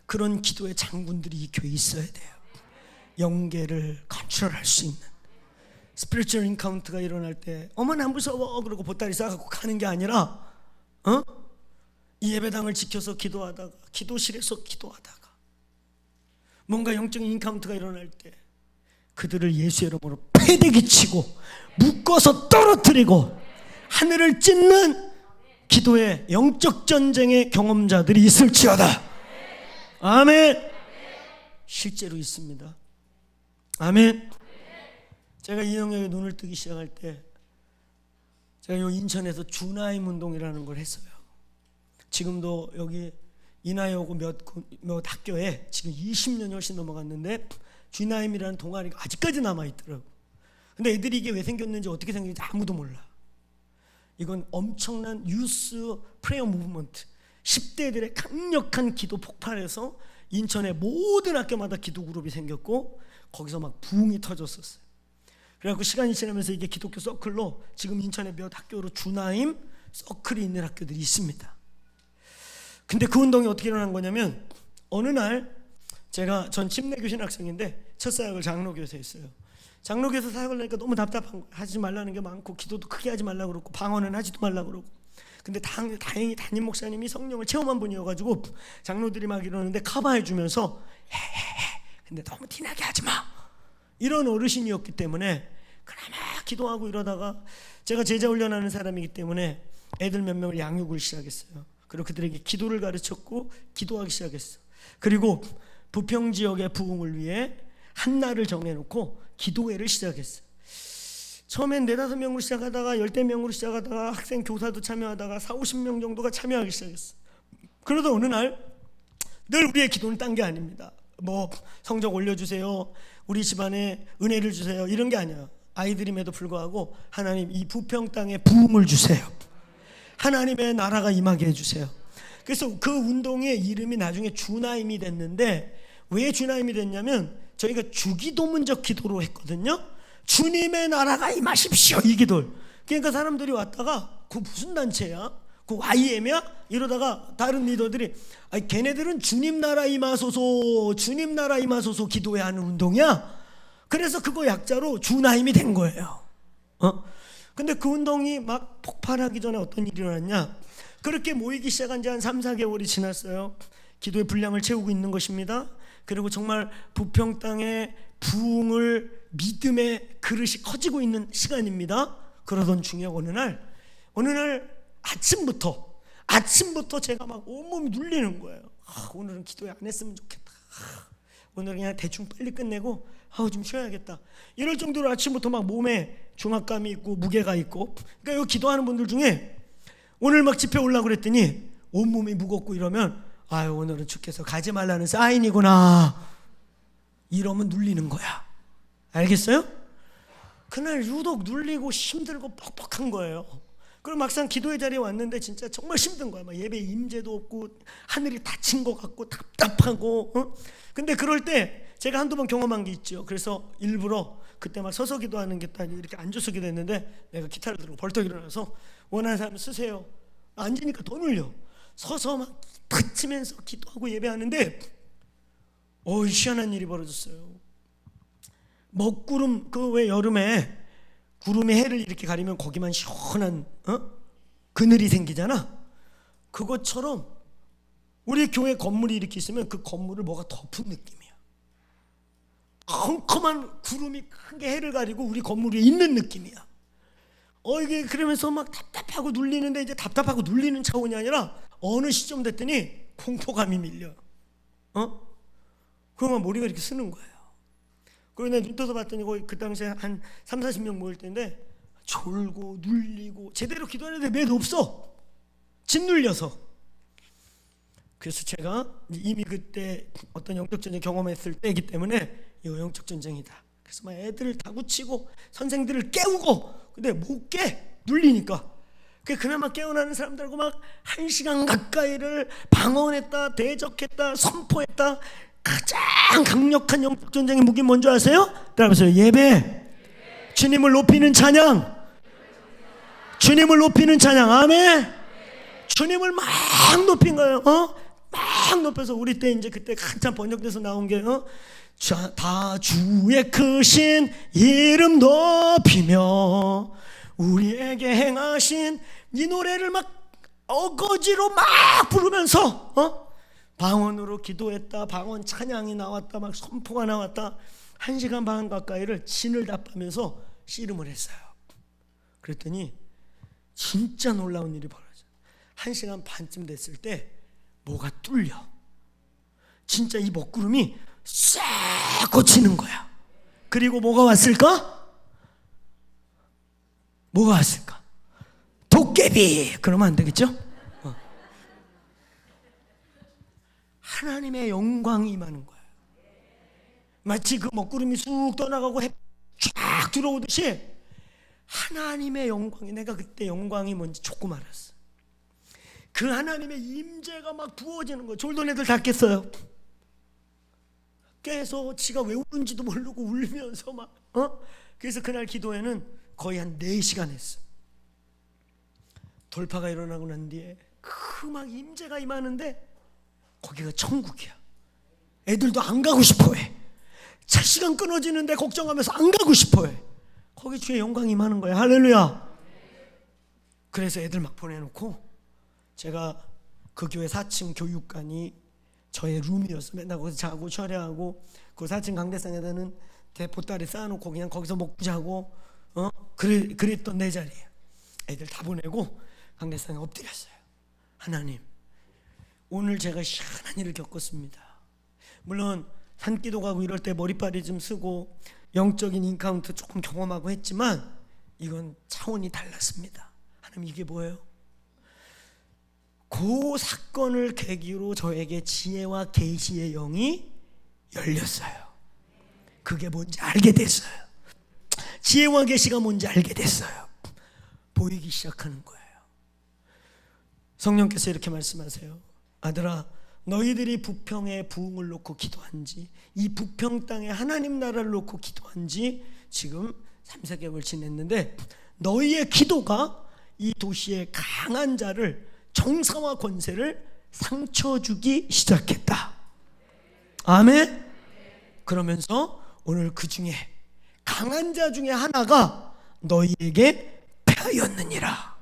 그런 기도의 장군들이 이 교회에 있어야 돼요. 영계를 컨트롤할 수 있는 스피리추얼 인카운트가 일어날 때 어머 나 무서워 그러고 보따리 싸갖고 가는 게 아니라 이 예배당을 지켜서 기도하다가 기도실에서 기도하다가 뭔가 영적인 인카운트가 일어날 때 그들을 예수의 이름으로 패대기 치고 묶어서 떨어뜨리고 하늘을 찢는 기도의 영적 전쟁의 경험자들이 있을지어다. 아멘. 실제로 있습니다. 아멘. 제가 이 영역에 눈을 뜨기 시작할 때 제가 요 인천에서 주나임 운동이라는 걸 했어요. 지금도 여기 이나여고 몇 학교에 지금 20년이 훨씬 넘어갔는데 주나임이라는 동아리가 아직까지 남아있더라고. 근데 애들이 이게 왜 생겼는지 어떻게 생겼는지 아무도 몰라. 이건 엄청난 유스 프레이어 무브먼트, 10대들의 강력한 기도 폭발해서 인천의 모든 학교마다 기도 그룹이 생겼고 거기서 막 부흥이 터졌었어요. 그래갖고 시간이 지나면서 이게 기독교 서클로 지금 인천의 몇 학교로 주나임 서클이 있는 학교들이 있습니다. 근데 그 운동이 어떻게 일어난 거냐면 어느 날 전 침례교신 학생인데 첫 사역을 장로교에서 했어요. 장로교에서 사역을 하니까 너무 답답한 거예요. 하지 말라는 게 많고 기도도 크게 하지 말라고 그러고 방언은 하지도 말라고 그러고. 근데 다행히 담임 목사님이 성령을 체험한 분이어가지고 장로들이 막 이러는데 커버해 주면서 해 근데 너무 티나게 하지 마 이런 어르신이었기 때문에 그나마 기도하고 이러다가 제가 제자 훈련하는 사람이기 때문에 애들 몇 명을 양육을 시작했어요. 그리고 그들에게 기도를 가르쳤고 기도하기 시작했어. 그리고 부평 지역의 부흥을 위해 한 날을 정해놓고 기도회를 시작했어. 처음엔 4-5명으로 시작하다가 10명으로 시작하다가 학생 교사도 참여하다가 40-50명 정도가 참여하기 시작했어. 그러다 어느 날 늘 우리의 기도는 딴 게 아닙니다. 뭐 성적 올려주세요, 우리 집안에 은혜를 주세요, 이런 게 아니야. 아이들임에도 불구하고 하나님 이 부평 땅에 부흥을 주세요. 하나님의 나라가 임하게 해주세요. 그래서 그 운동의 이름이 나중에 주나임이 됐는데, 왜 주나임이 됐냐면 저희가 주기도문적 기도로 했거든요. 주님의 나라가 임하십시오, 이 기도를. 그러니까 사람들이 왔다가 그 무슨 단체야? 그 YM이야? 이러다가 다른 리더들이 걔네들은 주님 나라 임하소서, 주님 나라 임하소서 기도회 하는 운동이야. 그래서 그거 약자로 주나임이 된 거예요. 근데 그 운동이 막 폭발하기 전에 어떤 일이 일어났냐? 그렇게 모이기 시작한 지 한 3-4개월이 지났어요. 기도의 분량을 채우고 있는 것입니다. 그리고 정말 부평 땅의 부흥을 믿음의 그릇이 커지고 있는 시간입니다. 그러던 중에 어느 날 아침부터 제가 막 온몸이 눌리는 거예요. 오늘은 기도회 안 했으면 좋겠다. 오늘은 그냥 대충 빨리 끝내고 좀 쉬어야겠다. 이럴 정도로 아침부터 막 몸에 중압감이 있고 무게가 있고. 그러니까 여기 기도하는 분들 중에 오늘 막 집회 오려고 그랬더니 온몸이 무겁고 이러면 오늘은 주께서 가지 말라는 사인이구나, 이러면 눌리는 거야. 알겠어요? 그날 유독 눌리고 힘들고 뻑뻑한 거예요. 그럼 막상 기도의 자리에 왔는데 진짜 정말 힘든 거야. 막 예배 임재도 없고 하늘이 닫힌 것 같고 답답하고. 근데 그럴 때 제가 한두 번 경험한 게 있죠. 그래서 일부러 그때 막 서서 기도하는 게 아니고 이렇게 앉아서 기도했는데, 내가 기타를 들고 벌떡 일어나서 원하는 사람 쓰세요. 앉으니까 더 눌려. 서서 막 그치면서 기도하고 예배하는데 희한한 일이 벌어졌어요. 먹구름, 그 왜 여름에 구름이 해를 이렇게 가리면 거기만 시원한 그늘이 생기잖아. 그것처럼 우리 교회 건물이 이렇게 있으면 그 건물을 뭐가 덮은 느낌이야. 컴컴한 구름이 크게 해를 가리고 우리 건물 위에 있는 느낌이야. 이게 그러면서 막 답답하고 눌리는데, 이제 답답하고 눌리는 차원이 아니라 어느 시점 됐더니 공포감이 밀려. 그러면 머리가 이렇게 쓰는 거예요. 그리고 내가 눈 떠서 봤더니 거기 그 당시에 한 30-40명 모일 때인데 졸고 눌리고 제대로 기도하는데 매도 없어. 짓눌려서. 그래서 제가 이미 그때 어떤 영적 전쟁 경험했을 때이기 때문에 이거 영적 전쟁이다. 그래서 막 애들을 다구치고 선생들을 깨우고, 근데 못 깨, 눌리니까. 그나마 깨어나는 사람들하고 막 1시간 가까이를 방언했다, 대적했다, 선포했다. 가장 강력한 영적 전쟁의 무기 뭔지 아세요? 따라하세요. 예배. 주님을 높이는 찬양. 주님을 높이는 찬양. 아멘. 주님을 막 높인 거예요. 막 높여서 우리 때 이제 그때 한참 번역돼서 나온 게 다 주의 크신 이름 높이며 우리에게 행하신 이 노래를 막 어거지로 막 부르면서 방언으로 기도했다, 방언 찬양이 나왔다, 막 선포가 나왔다. 1시간 반 가까이를 진을 답하면서 씨름을 했어요. 그랬더니 진짜 놀라운 일이 벌어져요. 1시간 반쯤 됐을 때 뭐가 뚫려. 진짜 이 먹구름이 싹 꽂히는 거야. 그리고 뭐가 왔을까? 도깨비. 그러면 안 되겠죠? 하나님의 영광이 임하는 거야. 마치 그 먹구름이 쑥 떠나가고 해 쫙 들어오듯이 하나님의 영광이, 내가 그때 영광이 뭔지 조금 알았어. 그 하나님의 임재가 막 부어지는 거야. 졸던 애들 다 깼어요. 깨서 지가 왜 우는지도 모르고 울면서 막 그래서 그날 기도회는 거의 한 4시간 했어. 돌파가 일어나고 난 뒤에 그 막 임재가 임하는데 거기가 천국이야. 애들도 안 가고 싶어해. 차 시간 끊어지는데 걱정하면서 안 가고 싶어해. 거기 주의 영광이 임하는 거야. 할렐루야. 그래서 애들 막 보내놓고 제가 그 교회 4층 교육관이 저의 룸이었어. 맨날 거기서 자고 철야하고, 그 4층 강대상에다는 대보따리 쌓아놓고 그냥 거기서 먹고 자고 그랬던 내 자리에 애들 다 보내고 강대상에 엎드렸어요. 하나님, 오늘 제가 희한한 일을 겪었습니다. 물론 산기도 가고 이럴 때 머리빨이 좀 쓰고 영적인 인카운트 조금 경험하고 했지만 이건 차원이 달랐습니다. 하나님, 이게 뭐예요? 그 사건을 계기로 저에게 지혜와 계시의 영이 열렸어요. 그게 뭔지 알게 됐어요. 지혜와 계시가 뭔지 알게 됐어요. 보이기 시작하는 거예요. 성령께서 이렇게 말씀하세요. 아들아, 너희들이 부평에 부흥을 놓고 기도한지, 이 부평 땅에 하나님 나라를 놓고 기도한지 지금 3-4개월 지냈는데 너희의 기도가 이 도시의 강한 자를, 정사와 권세를 상처 주기 시작했다. 아멘. 그러면서 오늘 그 중에 강한 자 중에 하나가 너희에게 패하였느니라.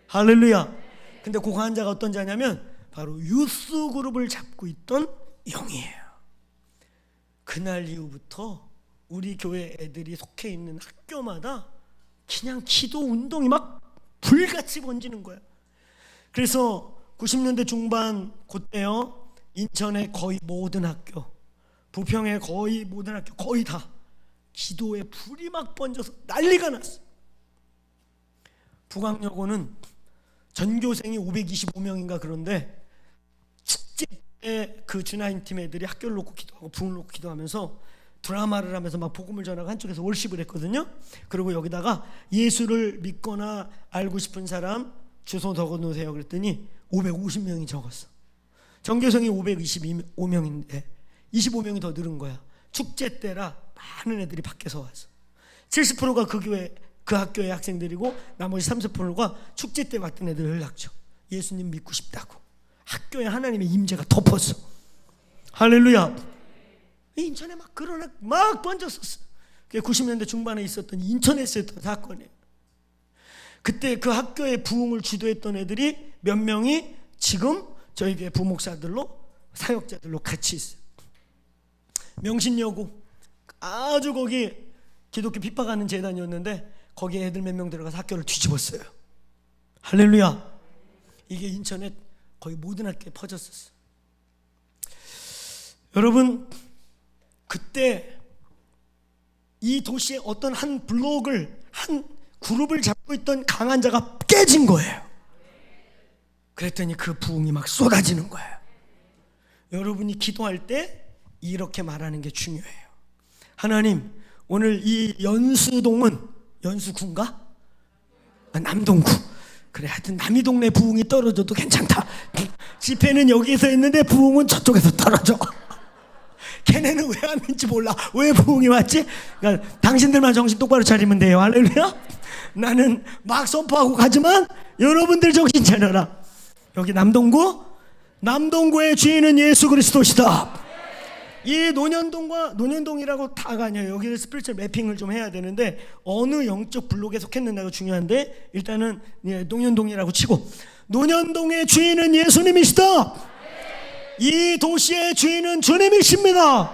할렐루야. 근데 그 강한 자가 어떤 자냐면 바로 유스 그룹을 잡고 있던 영이에요. 그날 이후부터 우리 교회 애들이 속해 있는 학교마다 그냥 기도 운동이 막 불같이 번지는 거예요. 그래서 90년대 중반 그때요, 인천의 거의 모든 학교, 부평의 거의 모든 학교, 거의 다 기도에 불이 막 번져서 난리가 났어요. 북악여고는 전교생이 525명인가 그런데 축제 때 그 주나인 팀 애들이 학교를 놓고 기도하고 부흥을 놓고 기도하면서 드라마를 하면서 막 복음을 전하고 한쪽에서 월십을 했거든요. 그리고 여기다가 예수를 믿거나 알고 싶은 사람 주소 적어놓으세요 그랬더니 550명이 적었어. 전교생이 525명인데 25명이 더 늘은 거야. 축제 때라 많은 애들이 밖에서 와서 70%가 그 교회, 그 학교의 학생들이고 나머지 30%가 축제 때 왔던 애들 연락처. 예수님 믿고 싶다고. 학교에 하나님의 임재가 덮었어. 할렐루야. 인천에 막 그러나 막 번졌었어. 그게 90년대 중반에 있었던 인천에 있었던 사건이에요. 그때 그 학교의 부흥을 주도했던 애들이 몇 명이 지금 저희 교회 부목사들로, 사역자들로 같이 있어요. 명신여고, 아주 거기 기독교 핍박하는 재단이었는데 거기에 애들 몇 명 들어가서 학교를 뒤집었어요. 할렐루야. 이게 인천에 거의 모든 학교에 퍼졌었어요. 여러분, 그때 이 도시의 어떤 한 블록을, 한 그룹을 잡고 있던 강한 자가 깨진 거예요. 그랬더니 그 부흥이 막 쏟아지는 거예요. 여러분이 기도할 때 이렇게 말하는 게 중요해요. 하나님, 오늘 이 연수동은, 연수구인가? 남동구. 그래, 하여튼 남이 동네 부흥이 떨어져도 괜찮다. 집회는 여기서 했는데 부흥은 저쪽에서 떨어져. 걔네는 왜 왔는지 몰라. 왜 부흥이 왔지? 그러니까 당신들만 정신 똑바로 차리면 돼요. 할렐루야. 나는 막 선포하고 가지만 여러분들 정신 차려라. 여기 남동구, 남동구의 주인은 예수 그리스도시다. 이 논현동이라고 다가 아니에요. 여기를 스피리추얼 매핑을 좀 해야 되는데 어느 영적 블록에 속했는가가 중요한데 일단은 논현동이라고 치고, 논현동의 주인은 예수님이시다. 이 도시의 주인은 주님이십니다.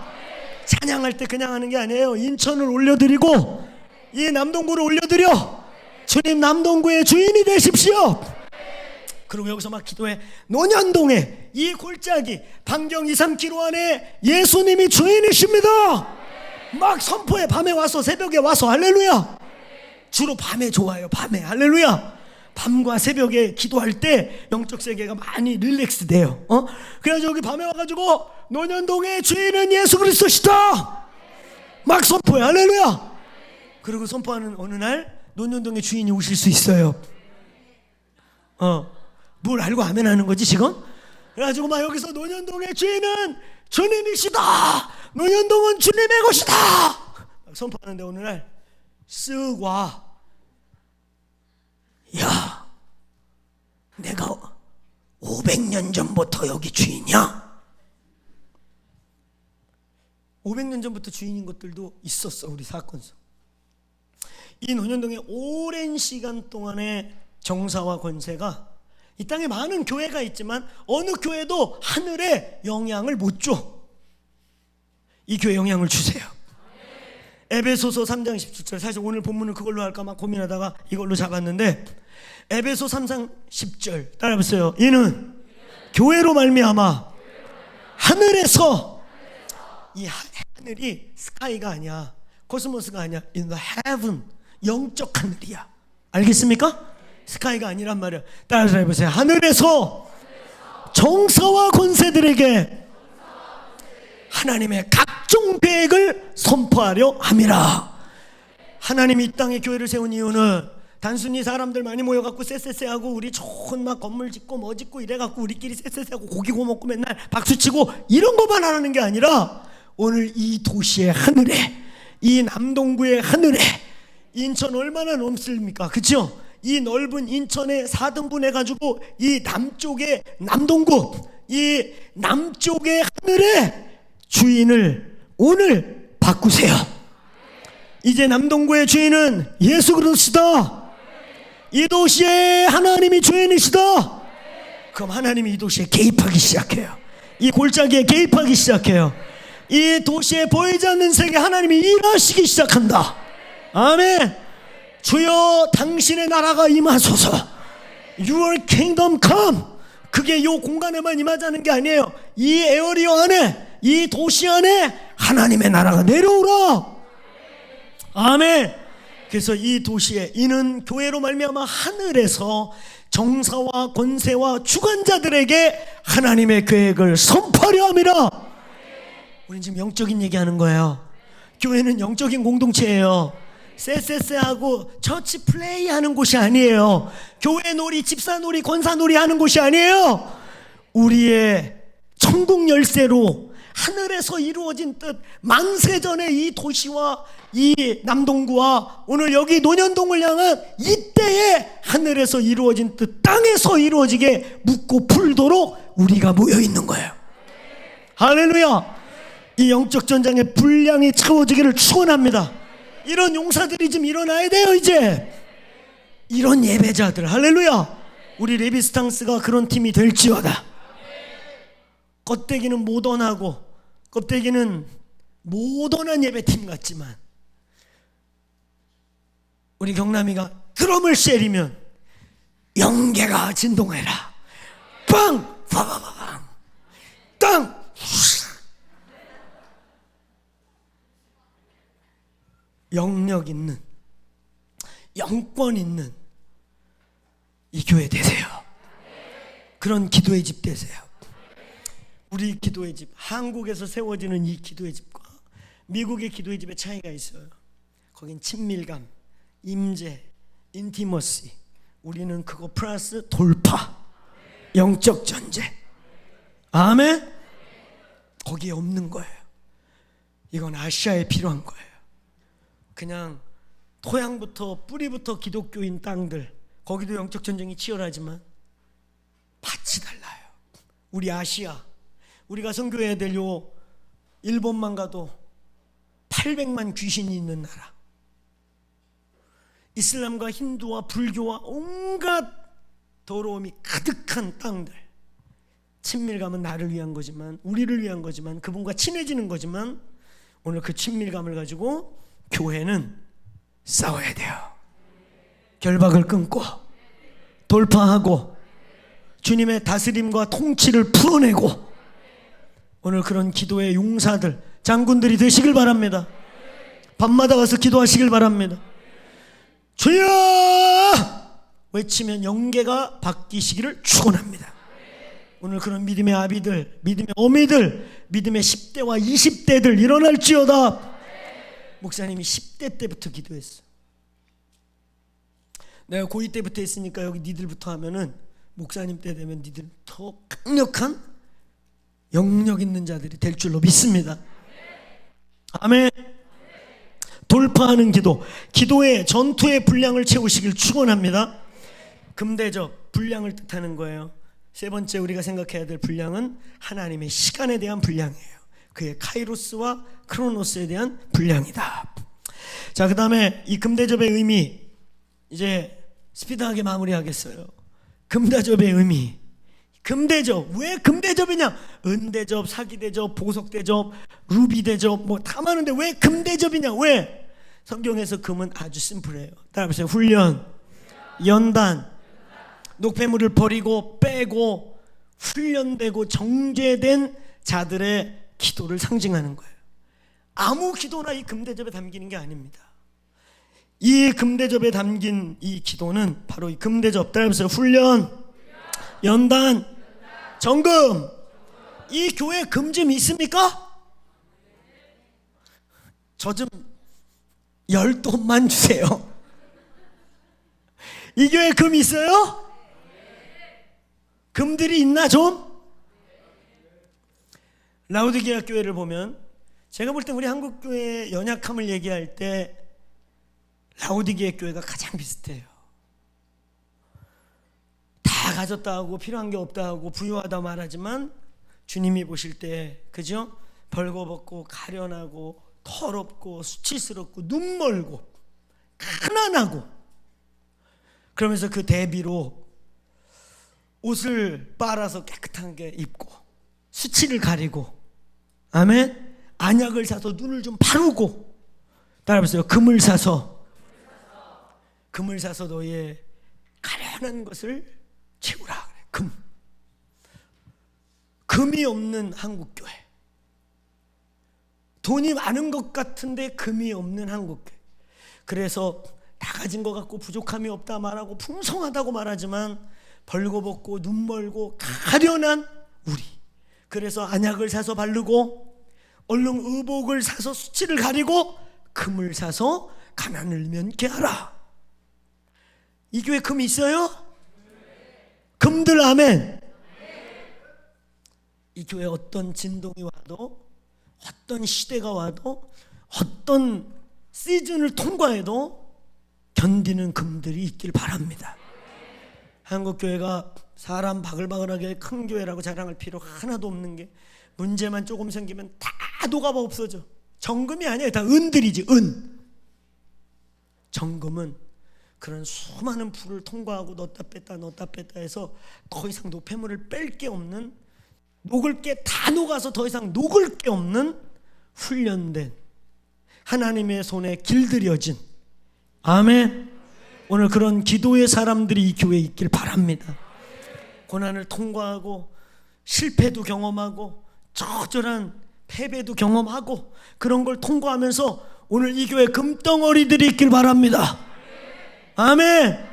찬양할 때 그냥 하는 게 아니에요. 인천을 올려드리고 이 남동구를 올려드려 주님 남동구의 주인이 되십시오. 그리고 여기서 막 기도해. 논현동에 이 골짜기 반경 2-3km 안에 예수님이 주인이십니다. 막 선포해. 밤에 와서, 새벽에 와서. 할렐루야. 주로 밤에 좋아요. 밤에. 할렐루야. 밤과 새벽에 기도할 때 영적 세계가 많이 릴렉스 돼요. 그래서 여기 밤에 와가지고 논현동의 주인은 예수 그리스도시다 막 선포해. 할렐루야. 그리고 선포하는 어느 날 논현동의 주인이 오실 수 있어요. 뭘 알고 아멘 하는 거지 지금? 그래가지고 막 여기서 논현동의 주인은 주님이시다, 논현동은 주님의 것이다 선포하는데 어느 날 쓱 와. 야, 내가 500년 전부터 여기 주인이야. 500년 전부터 주인인 것들도 있었어. 우리 사건서. 이 논현동에 오랜 시간 동안의 정사와 권세가, 이 땅에 많은 교회가 있지만 어느 교회도 하늘에 영향을 못 줘. 이 교회 영향을 주세요. 에베소서 3장 17절, 사실 오늘 본문은 그걸로 할까 막 고민하다가 이걸로 잡았는데, 에베소 3장 10절 따라해보세요. 이는 교회로 말미암아 하늘에서, 이 하늘이 스카이가 아니야, 코스모스가 아니야, in the heaven, 영적 하늘이야. 알겠습니까? 스카이가 아니란 말이야. 따라서 해보세요. 하늘에서 정사와 권세들에게 하나님의 각종 계획을 선포하려 함이라. 하나님이 이 땅에 교회를 세운 이유는 단순히 사람들 많이 모여갖고 쎄쎄쎄하고 우리 좋은 막 건물 짓고 뭐 짓고 이래갖고 우리끼리 쎄쎄쎄하고 고기 구워 먹고 맨날 박수치고 이런 것만 하는 게 아니라, 오늘 이 도시의 하늘에, 이 남동구의 하늘에, 인천 얼마나 넓습니까? 그렇죠? 이 넓은 인천에 4등분 해가지고 이 남쪽의 남동구, 이 남쪽의 하늘에 주인을 오늘 바꾸세요. 이제 남동구의 주인은 예수 그리스도시다. 이 도시에 하나님이 주인이시다. 그럼 하나님이 이 도시에 개입하기 시작해요. 이 골짜기에 개입하기 시작해요. 이 도시에 보이지 않는 세계 하나님이 일하시기 시작한다. 아멘. 주여 당신의 나라가 임하소서. Your kingdom come. 그게 이 공간에만 임하자는 게 아니에요. 이 에어리어 안에, 이 도시 안에 하나님의 나라가 내려오라. 아멘. 그래서 이 도시에, 이는 교회로 말미암아 하늘에서 정사와 권세와 주관자들에게 하나님의 계획을 선포하려 함이라. 우린 지금 영적인 얘기하는 거예요. 교회는 영적인 공동체예요. 쎄쎄쎄하고 처치 플레이 하는 곳이 아니에요. 교회 놀이, 집사 놀이, 권사 놀이 하는 곳이 아니에요. 우리의 천국 열쇠로 하늘에서 이루어진 뜻, 만세전에 이 도시와 이 남동구와 오늘 여기 논현동을 향한 이때의 하늘에서 이루어진 뜻, 땅에서 이루어지게 묻고 풀도록 우리가 모여 있는 거예요. 할렐루야. 이 영적 전장의 분량이 채워지기를 축원합니다. 이런 용사들이 좀 일어나야 돼요. 이제 이런 예배자들, 할렐루야. 우리 레비스탕스가 그런 팀이 될지어다. 껍데기는 모던하고, 껍데기는 모던한 예배팀 같지만, 우리 경남이가 드럼을 쉐리면 영계가 진동해라. 빵! 파바바방! 땅! 영역 있는, 영권 있는 이 교회 되세요. 그런 기도의 집 되세요. 우리 기도의 집, 한국에서 세워지는 이 기도의 집과 미국의 기도의 집의 차이가 있어요. 거긴 친밀감, 임재, 인티머시. 우리는 그거 플러스 돌파, 영적 전쟁. 아멘. 거기에 없는 거예요. 이건 아시아에 필요한 거예요. 그냥 토양부터 뿌리부터 기독교인 땅들, 거기도 영적 전쟁이 치열하지만 밭이 달라요. 우리 아시아, 우리가 선교해야 될 요 일본만 가도 800만 귀신이 있는 나라, 이슬람과 힌두와 불교와 온갖 더러움이 가득한 땅들. 친밀감은 나를 위한 거지만, 우리를 위한 거지만, 그분과 친해지는 거지만, 오늘 그 친밀감을 가지고 교회는 싸워야 돼요. 결박을 끊고 돌파하고 주님의 다스림과 통치를 풀어내고, 오늘 그런 기도의 용사들, 장군들이 되시길 바랍니다. 밤마다 와서 기도하시길 바랍니다. 주여 외치면 영계가 바뀌시기를 축원합니다. 오늘 그런 믿음의 아비들, 믿음의 어미들, 믿음의 10대와 20대들 일어날지어다. 목사님이 10대 때부터 기도했어. 내가 고2 때부터 했으니까 여기 니들부터 하면은 목사님 때 되면 니들 더 강력한 영역 있는 자들이 될 줄로 믿습니다. 아멘. 돌파하는 기도, 기도의 전투의 분량을 채우시길 축원합니다. 금대접, 분량을 뜻하는 거예요. 세 번째 우리가 생각해야 될 분량은 하나님의 시간에 대한 분량이에요. 그의 카이로스와 크로노스에 대한 분량이다. 자, 그 다음에 이 금대접의 의미, 이제 스피드하게 마무리하겠어요. 금대접의 의미, 금대접. 왜 금대접이냐? 은대접, 사기대접, 보석대접, 루비대접 뭐 다 많은데 왜 금대접이냐? 왜? 성경에서 금은 아주 심플해요. 따라해보세요. 훈련, 연단, 노폐물을 버리고 빼고 훈련되고 정죄된 자들의 기도를 상징하는 거예요. 아무 기도나 이 금대접에 담기는 게 아닙니다. 이 금대접에 담긴 이 기도는 바로 이 금대접. 따라해보세요. 훈련, 연단, 정금. 이 교회 금 좀 있습니까? 저 좀 10돈만 주세요. 이 교회 금 있어요? 금들이 있나 좀? 라오디게아 교회를 보면, 제가 볼 때 우리 한국 교회의 연약함을 얘기할 때 라오디게아 교회가 가장 비슷해요. 다 가졌다 하고 필요한 게 없다 하고 부유하다 말하지만 주님이 보실 때, 그죠? 벌거벗고 가련하고 더럽고 수치스럽고 눈멀고 가난하고, 그러면서 그 대비로 옷을 빨아서 깨끗하게 입고 수치를 가리고, 아멘, 안약을 사서 눈을 좀 바르고, 따라해보세요. 금을 사서 너의 가련한 것을 채우라. 금이 없는 한국교회, 돈이 많은 것 같은데 금이 없는 한국교회. 그래서 다 가진 것 같고 부족함이 없다 말하고 풍성하다고 말하지만 벌거벗고 눈멀고 가련한 우리. 그래서 안약을 사서 바르고 얼른 의복을 사서 수치를 가리고 금을 사서 가난을 면케 하라. 이 교회 금 있어요? 금들 아멘. 이 교회 어떤 진동이 와도, 어떤 시대가 와도, 어떤 시즌을 통과해도 견디는 금들이 있길 바랍니다. 한국교회가 사람 바글바글하게 큰 교회라고 자랑할 필요 하나도 없는 게, 문제만 조금 생기면 다 녹아버 없어져. 정금이 아니에요. 다 은들이지, 은. 정금은 그런 수많은 불을 통과하고 넣었다 뺐다 해서 더 이상 노폐물을 뺄 게 없는, 녹을 게 다 녹아서 더 이상 녹을 게 없는 훈련된 하나님의 손에 길들여진, 아멘, 오늘 그런 기도의 사람들이 이 교회에 있길 바랍니다. 고난을 통과하고 실패도 경험하고 처절한 패배도 경험하고 그런 걸 통과하면서 오늘 이 교회 금덩어리들이 있길 바랍니다. 아멘.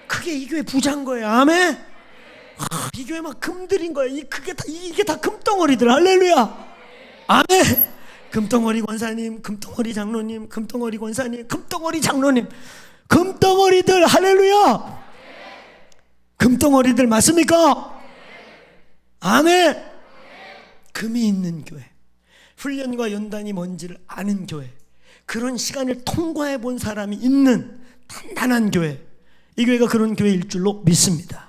그게 이 교회 부자인 거예요. 아멘. 이 교회 막 금들인 거예요. 이게 다 금덩어리들. 할렐루야. 아멘. 금덩어리 권사님, 금덩어리 장로님, 금덩어리 권사님, 금덩어리 장로님, 금덩어리들. 할렐루야. 금덩어리들 맞습니까? 아멘. 금이 있는 교회, 훈련과 연단이 뭔지를 아는 교회, 그런 시간을 통과해 본 사람이 있는 단단한 교회, 이 교회가 그런 교회일 줄로 믿습니다.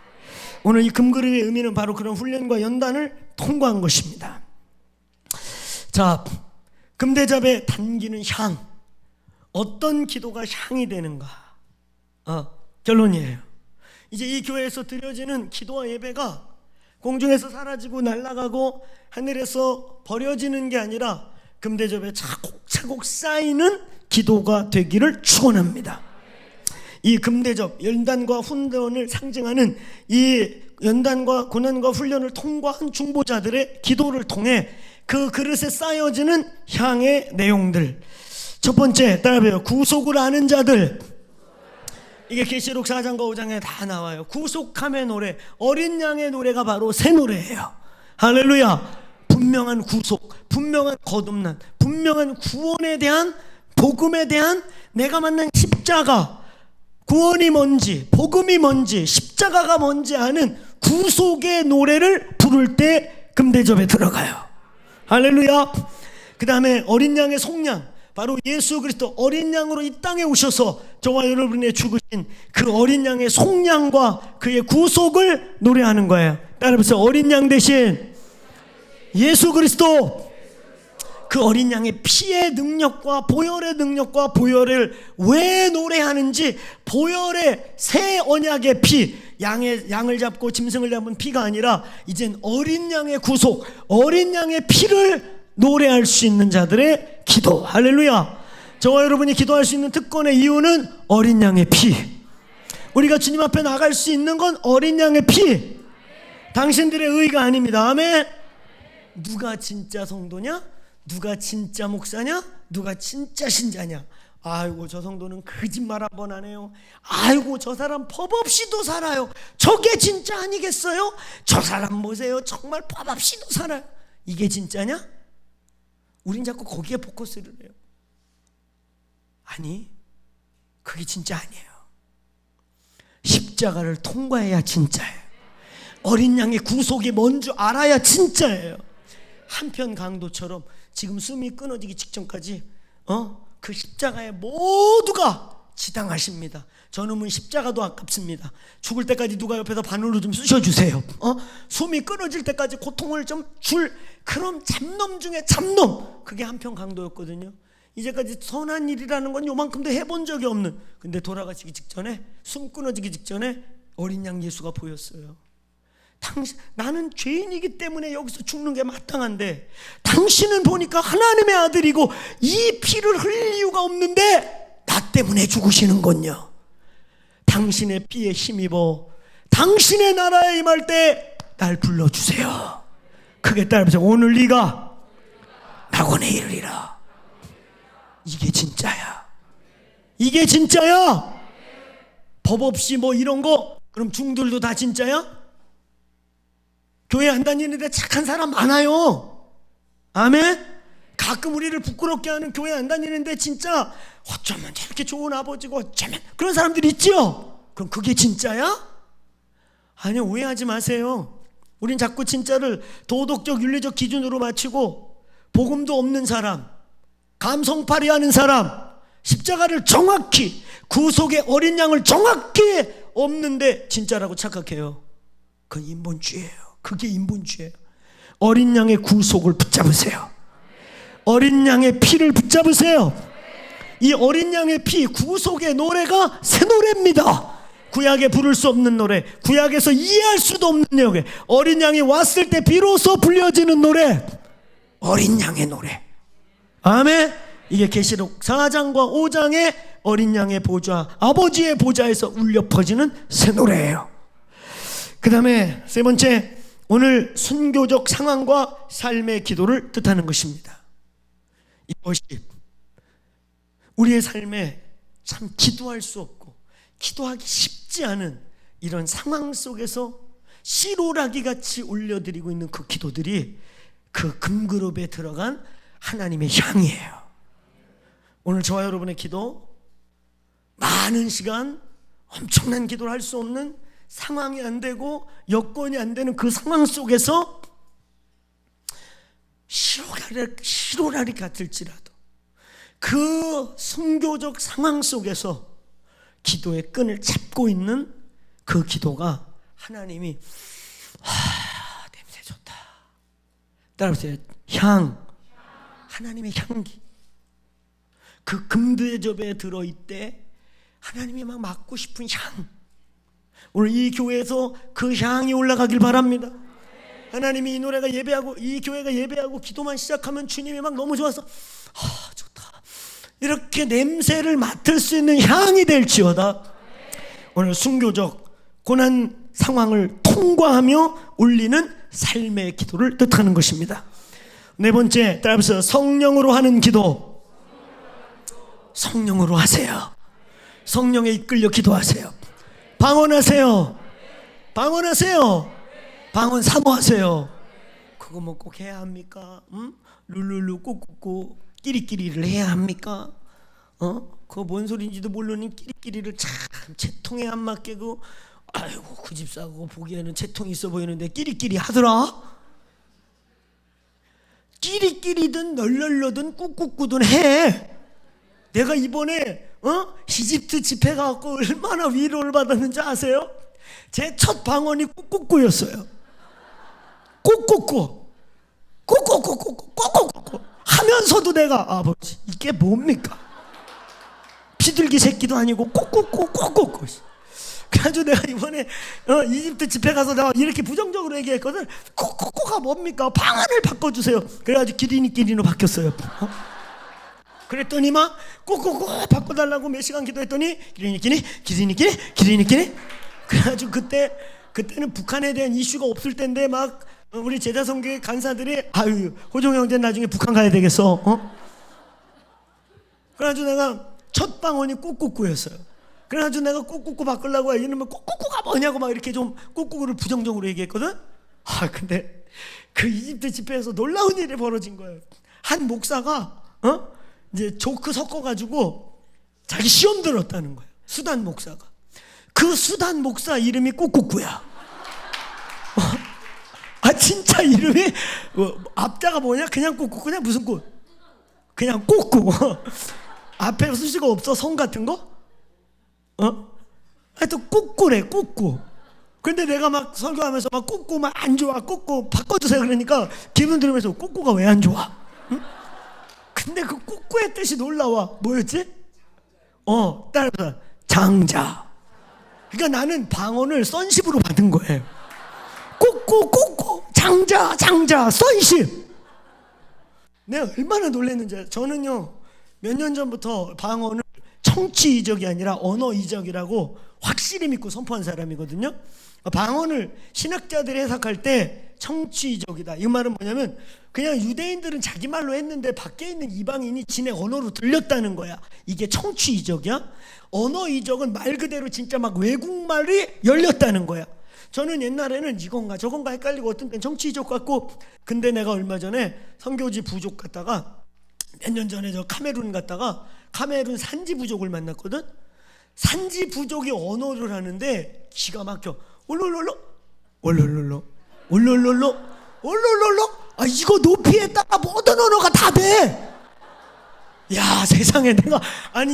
오늘 이 금그림의 의미는 바로 그런 훈련과 연단을 통과한 것입니다. 자, 금대접에 담기는 향, 어떤 기도가 향이 되는가? 결론이에요. 이제 이 교회에서 드려지는 기도와 예배가 공중에서 사라지고 날아가고 하늘에서 버려지는 게 아니라 금대접에 차곡차곡 쌓이는 기도가 되기를 축원합니다. 이 금대접, 연단과 훈련을 상징하는 이 연단과 고난과 훈련을 통과한 중보자들의 기도를 통해 그 그릇에 쌓여지는 향의 내용들. 첫 번째, 따라해요. 구속을 아는 자들. 이게 계시록 4장과 5장에 다 나와요. 구속함의 노래, 어린 양의 노래가 바로 새 노래예요. 할렐루야. 분명한 구속, 분명한 거듭난, 분명한 구원에 대한, 복음에 대한, 내가 만난 십자가, 구원이 뭔지, 복음이 뭔지, 십자가가 뭔지 아는 구속의 노래를 부를 때 금대접에 들어가요. 할렐루야. 그 다음에 어린 양의 속량, 바로 예수 그리스도 어린 양으로 이 땅에 오셔서 저와 여러분의 죽으신 그 어린 양의 속량과 그의 구속을 노래하는 거예요. 따라해보세요. 어린 양 대신 예수 그리스도. 그 어린 양의 피의 능력과 보혈의 능력과 보혈을 왜 노래하는지, 보혈의 새 언약의 피, 양을 잡고 짐승을 잡은 피가 아니라 이젠 어린 양의 구속, 어린 양의 피를 노래할 수 있는 자들의 기도. 할렐루야. 저와 여러분이 기도할 수 있는 특권의 이유는 어린 양의 피. 우리가 주님 앞에 나갈 수 있는 건 어린 양의 피. 당신들의 의가 아닙니다. 아멘. 누가 진짜 성도냐? 누가 진짜 목사냐? 누가 진짜 신자냐? 아이고 저 성도는 거짓말 한 번 안 해요. 아이고 저 사람 법 없이도 살아요. 저게 진짜 아니겠어요? 저 사람 보세요. 정말 법 없이도 살아요. 이게 진짜냐? 우린 자꾸 거기에 포커스를 해요. 아니, 그게 진짜 아니에요. 십자가를 통과해야 진짜예요. 어린 양의 구속이 뭔 줄 알아야 진짜예요. 한편 강도처럼 지금 숨이 끊어지기 직전까지 그 십자가에 모두가 지당하십니다. 저놈은 십자가도 아깝습니다. 죽을 때까지 누가 옆에서 바늘로 좀 쑤셔주세요. 숨이 끊어질 때까지 고통을 좀 줄 그런 잡놈 중에 잡놈. 그게 한편 강도였거든요. 이제까지 선한 일이라는 건 요만큼도 해본 적이 없는, 근데 돌아가시기 직전에, 숨 끊어지기 직전에 어린 양 예수가 보였어요. 나는 죄인이기 때문에 여기서 죽는 게 마땅한데 당신은 보니까 하나님의 아들이고 이 피를 흘릴 이유가 없는데 나 때문에 죽으시는군요. 당신의 피에 힘입어 당신의 나라에 임할 때 날 불러주세요. 크게 따라해보세요. 오늘 네가 낙원에 이르리라. 이게 진짜야. 이게 진짜야. 법 없이 뭐 이런 거 그럼 중들도 다 진짜야? 교회 안 다니는데 착한 사람 많아요. 아멘. 가끔 우리를 부끄럽게 하는 교회 안 다니는데 진짜 어쩌면 저렇게 좋은 아버지고 어쩌면 그런 사람들 있죠. 그럼 그게 진짜야? 아니요, 오해하지 마세요. 우린 자꾸 진짜를 도덕적 윤리적 기준으로 맞추고 복음도 없는 사람, 감성팔이 하는 사람, 십자가를 정확히 구속의 어린 양을 정확히 없는데 진짜라고 착각해요. 그건 인본주의예요. 그게 인본주의예요. 어린 양의 구속을 붙잡으세요. 어린 양의 피를 붙잡으세요. 이 어린 양의 피, 구속의 노래가 새 노래입니다. 구약에 부를 수 없는 노래, 구약에서 이해할 수도 없는 노래, 어린 양이 왔을 때 비로소 불려지는 노래, 어린 양의 노래. 아멘. 이게 계시록 4장과 5장의 어린 양의 보좌, 아버지의 보좌에서 울려 퍼지는 새 노래예요. 그 다음에 세 번째, 오늘 순교적 상황과 삶의 기도를 뜻하는 것입니다. 이것이 우리의 삶에 참 기도할 수 없고 기도하기 쉽지 않은 이런 상황 속에서 씨로라기 같이 올려드리고 있는 그 기도들이 그 금그룹에 들어간 하나님의 향이에요. 오늘 저와 여러분의 기도, 많은 시간 엄청난 기도를 할 수 없는, 상황이 안 되고 여건이 안 되는 그 상황 속에서 시로라리 같을지라도 그 순교적 상황 속에서 기도의 끈을 잡고 있는 그 기도가 하나님이 냄새 좋다. 따라보세요. 향, 하나님의 향기. 그 금대접에 들어있대 하나님이 막 맡고 싶은 향. 오늘 이 교회에서 그 향이 올라가길 바랍니다. 하나님이 이 노래가 예배하고 이 교회가 예배하고 기도만 시작하면 주님이 막 너무 좋아서 좋다, 이렇게 냄새를 맡을 수 있는 향이 될지어다. 오늘 순교적 고난 상황을 통과하며 올리는 삶의 기도를 뜻하는 것입니다. 네 번째, 따라서 성령으로 하는 기도. 성령으로 하세요. 성령에 이끌려 기도하세요. 방언하세요. 방언하세요. 방언 사모하세요. 그거 뭐 꼭 해야 합니까? 룰루루 꾹꾹꾹 끼리끼리를 해야 합니까? 그거 뭔 소리인지도 모르는 끼리끼리를 참 채통에 안 맞게고, 아이고 그 집사고 보기에는 채통이 있어 보이는데 끼리끼리 하더라. 끼리끼리든 널널너든 꾹꾹꾹든 해. 내가 이번에 이집트 집회 가고 얼마나 위로를 받았는지 아세요? 제 첫 방언이 꾹꾹꾹였어요. 꾹꾹꾹 꾹꾹꾹꾹 하면서도 내가 아버지 이게 뭡니까? 비둘기 새끼도 아니고 꾹꾹꾹. 그래가지고 내가 이번에 이집트 집회 가서 내가 이렇게 부정적으로 얘기했거든. 꼬꼬꼬가 뭡니까? 방언을 바꿔주세요. 그래가지고 기리니끼리로 바뀌었어요. 그랬더니 막 꼬꼬꼬 바꿔달라고 몇 시간 기도했더니 기리니끼리. 그래가지고 그때는 북한에 대한 이슈가 없을 텐데 막 우리 제자성교회 간사들이 아유 호종 형제 나중에 북한 가야 되겠어. 그래가지고 내가 첫 방언이 꼬꼬꼬였어요. 그래가지고 내가 꼬꼬꼬 바꾸려고 이러면 꼬꼬꼬가 뭐냐고 막 이렇게 좀 꼬꼬꼬를 부정적으로 얘기했거든. 근데 그 이집트 집회에서 놀라운 일이 벌어진 거예요. 한 목사가 이제 조크 섞어가지고 자기 시험 들었다는 거예요. 수단 목사가. 그 수단 목사 이름이 꼬꼬꼬야. 진짜 이름이 앞자가 뭐냐? 그냥 꼬꼬, 그냥 무슨 꼬? 그냥 꼬꼬. 앞에 수식어 없어? 성 같은 거? 하여튼 꼬꼬래, 꼬꼬. 근데 내가 막 설교하면서 막 꼬꼬 막 안 좋아, 꼬꼬 바꿔주세요 그러니까 기분 들으면서 꼬꼬가 왜 안 좋아? 응? 근데 그 꼬꼬의 뜻이 놀라워. 뭐였지? 따라서 장자. 그러니까 나는 방언을 선십으로 받은 거예요. 꼬꼬 장자 선십. 내가 얼마나 놀랐는지. 저는요 몇 년 전부터 방언을 청취 이적이 아니라 언어 이적이라고 확실히 믿고 선포한 사람이거든요. 방언을 신학자들이 해석할 때 청취 이적이다. 이 말은 뭐냐면 그냥 유대인들은 자기 말로 했는데 밖에 있는 이방인이 지네 언어로 들렸다는 거야. 이게 청취 이적이야. 언어 이적은 말 그대로 진짜 막 외국말이 열렸다는 거야. 저는 옛날에는 이건가 저건가 헷갈리고 어떤 땐 청취 이적 같고. 근데 내가 얼마 전에 선교지 부족 갔다가 몇 년 전에 저 카메룬 갔다가 카메룬 산지 부족을 만났거든. 산지 부족이 언어를 하는데 기가 막혀. 올롤롤로 이거 높이에 따라 모든 언어가 다 돼. 야 세상에 내가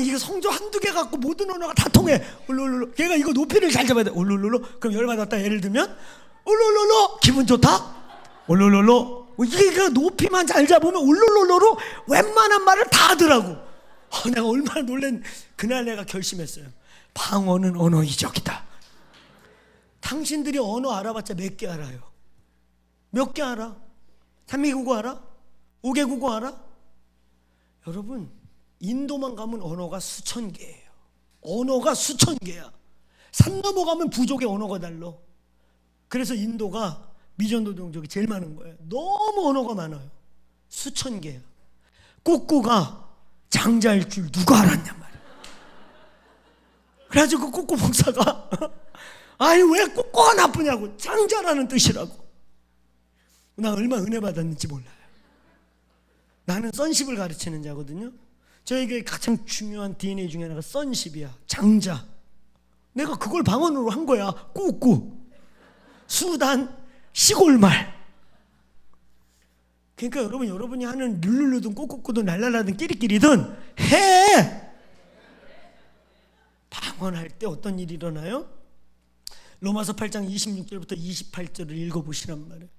이거 성조 한두 개 갖고 모든 언어가 다 통해. 올롤롤로. 걔가 이거 높이를 잘 잡아야 돼. 올롤롤로. 그럼 열받았다 예를 들면 올롤롤로 기분 좋다. 올롤롤로. 이게 높이만 잘 잡으면 올롤롤로로 웬만한 말을 다 하더라고. 내가 얼마나 놀란. 그날 내가 결심했어요. 방언은 언어 이적이다. 당신들이 언어 알아봤자 몇 개 알아요? 몇 개 알아? 3개국어 알아? 5개국어 알아? 여러분 인도만 가면 언어가 수천 개예요. 언어가 수천 개야. 산 넘어가면 부족의 언어가 달라. 그래서 인도가 미전도 종족이 제일 많은 거예요. 너무 언어가 많아요. 수천 개야. 꼬꼬가 장자일 줄 누가 알았냔 말이야. 그래가지고 꼬꼬 목사가 왜 꼬꼬가 나쁘냐고. 장자라는 뜻이라고. 나 얼마나 은혜 받았는지 몰라요. 나는 선십을 가르치는 자거든요. 저에게 가장 중요한 DNA 중에 하나가 선십이야. 장자. 내가 그걸 방언으로 한 거야. 꼬꼬. 수단 시골말. 그러니까 여러분이 하는 룰루루든 꼬꼬꼬든 랄랄라든 끼리끼리든 해. 방언할 때 어떤 일이 일어나요? 로마서 8장 26절부터 28절을 읽어보시란 말이에요.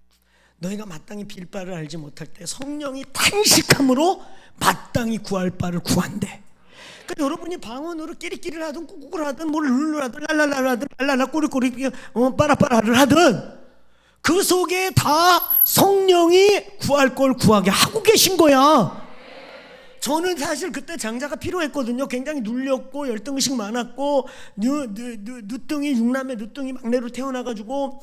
너희가 마땅히 빌 바를 알지 못할 때 성령이 탄식함으로 마땅히 구할 바를 구한대. 그러니까 여러분이 방언으로 끼리끼리를 하든 꾹꾹을 하든 뭘 룰루라든 랄랄라라든 랄랄라 꼬리꼬리 빠라빠라를 하든 그 속에 다 성령이 구할 걸 구하게 하고 계신 거야. 저는 사실 그때 장자가 필요했거든요. 굉장히 눌렸고 열등의식 많았고 누뚱이 육남의 누뚱이 막내로 태어나가지고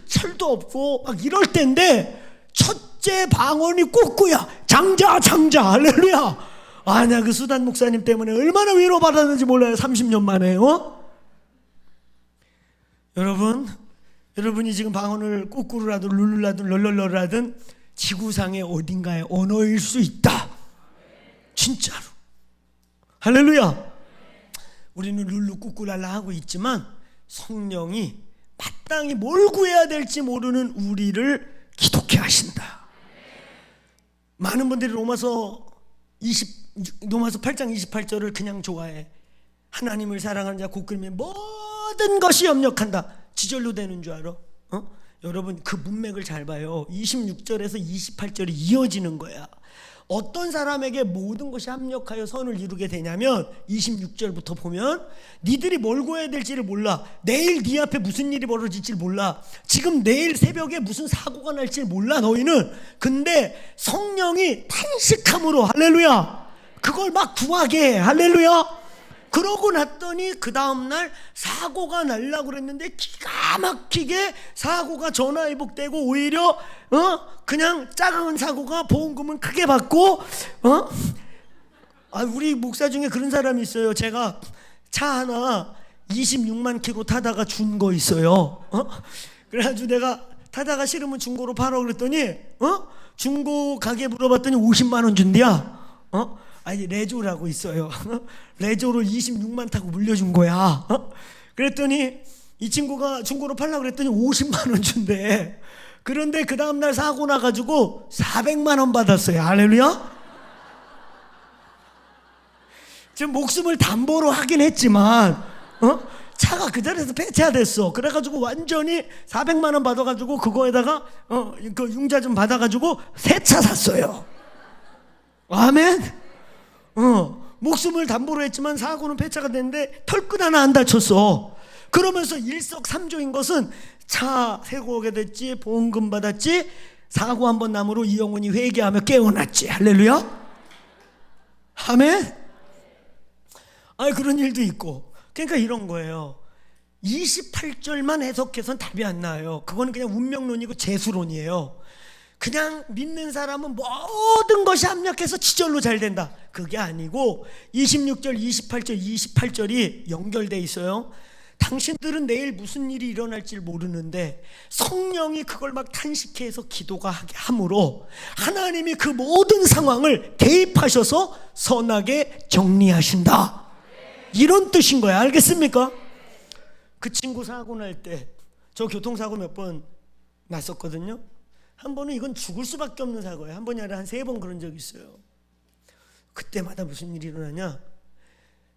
철도 없고 막 이럴 때인데 첫째 방언이 꼬꾸야. 장자 할렐루야. 나 그 수단 목사님 때문에 얼마나 위로받았는지 몰라요. 30년 만에. 여러분이 지금 방언을 꼬꾸르라든 룰루라든 럴럴러라든 지구상의 어딘가에 언어일 수 있다. 진짜로. 할렐루야. 우리는 룰루 꾸꾸랄라 하고 있지만 성령이 마땅히 뭘 구해야 될지 모르는 우리를 기독케 하신다. 많은 분들이 로마서 8장 28절을 그냥 좋아해. 하나님을 사랑하는 자 곧 그러면 모든 것이 협력한다. 지절로 되는 줄 알아? 여러분 그 문맥을 잘 봐요. 26절에서 28절이 이어지는 거야. 어떤 사람에게 모든 것이 합력하여 선을 이루게 되냐면 26절부터 보면 니들이 뭘 구해야 될지를 몰라. 내일 네 앞에 무슨 일이 벌어질지 몰라. 지금 내일 새벽에 무슨 사고가 날지 몰라 너희는. 근데 성령이 탄식함으로 할렐루야 그걸 막 구하게 해. 할렐루야. 그러고 났더니 그 다음날 사고가 날라고 그랬는데 기가 막히게 사고가 전화위복되고 오히려 그냥 작은 사고가 보험금은 크게 받고 우리 목사 중에 그런 사람이 있어요. 제가 차 하나 26만 킬로 타다가 준 거 있어요. 그래가지고 내가 타다가 싫으면 중고로 팔아 그랬더니 중고 가게 물어봤더니 50만 원 준대야. 아니 레조라고 있어요. 레조를 26만 타고 물려준 거야. 그랬더니 이 친구가 중고로 팔려고 그랬더니 50만 원 준대. 그런데 그 다음날 사고 나가지고 400만 원 받았어요. 할렐루야. 지금 목숨을 담보로 하긴 했지만 차가 그 자리에서 폐차됐어. 그래가지고 완전히 400만 원 받아가지고 그거에다가 그 융자 좀 받아가지고 새 차 샀어요. 아멘. 목숨을 담보로 했지만 사고는 폐차가 됐는데 털끝 하나 안 다쳤어. 그러면서 일석삼조인 것은 차 세고 오게 됐지, 보험금 받았지, 사고 한 번 남으로 이 영혼이 회개하며 깨어났지. 할렐루야. 아멘. 그런 일도 있고. 그러니까 이런 거예요. 28절만 해석해서는 답이 안 나와요. 그거는 그냥 운명론이고 재수론이에요. 그냥 믿는 사람은 모든 것이 합력해서 지절로 잘 된다. 그게 아니고 26절, 28절, 28절이 연결돼 있어요. 당신들은 내일 무슨 일이 일어날지 모르는데 성령이 그걸 막 탄식해서 기도가 하게 함으로 하나님이 그 모든 상황을 개입하셔서 선하게 정리하신다. 이런 뜻인 거야. 알겠습니까? 그 친구 사고 날 때 저 교통사고 몇 번 났었거든요. 한 번은 이건 죽을 수밖에 없는 사고예요. 한 번이 아니라 한 3번 그런 적이 있어요. 그때마다 무슨 일이 일어나냐,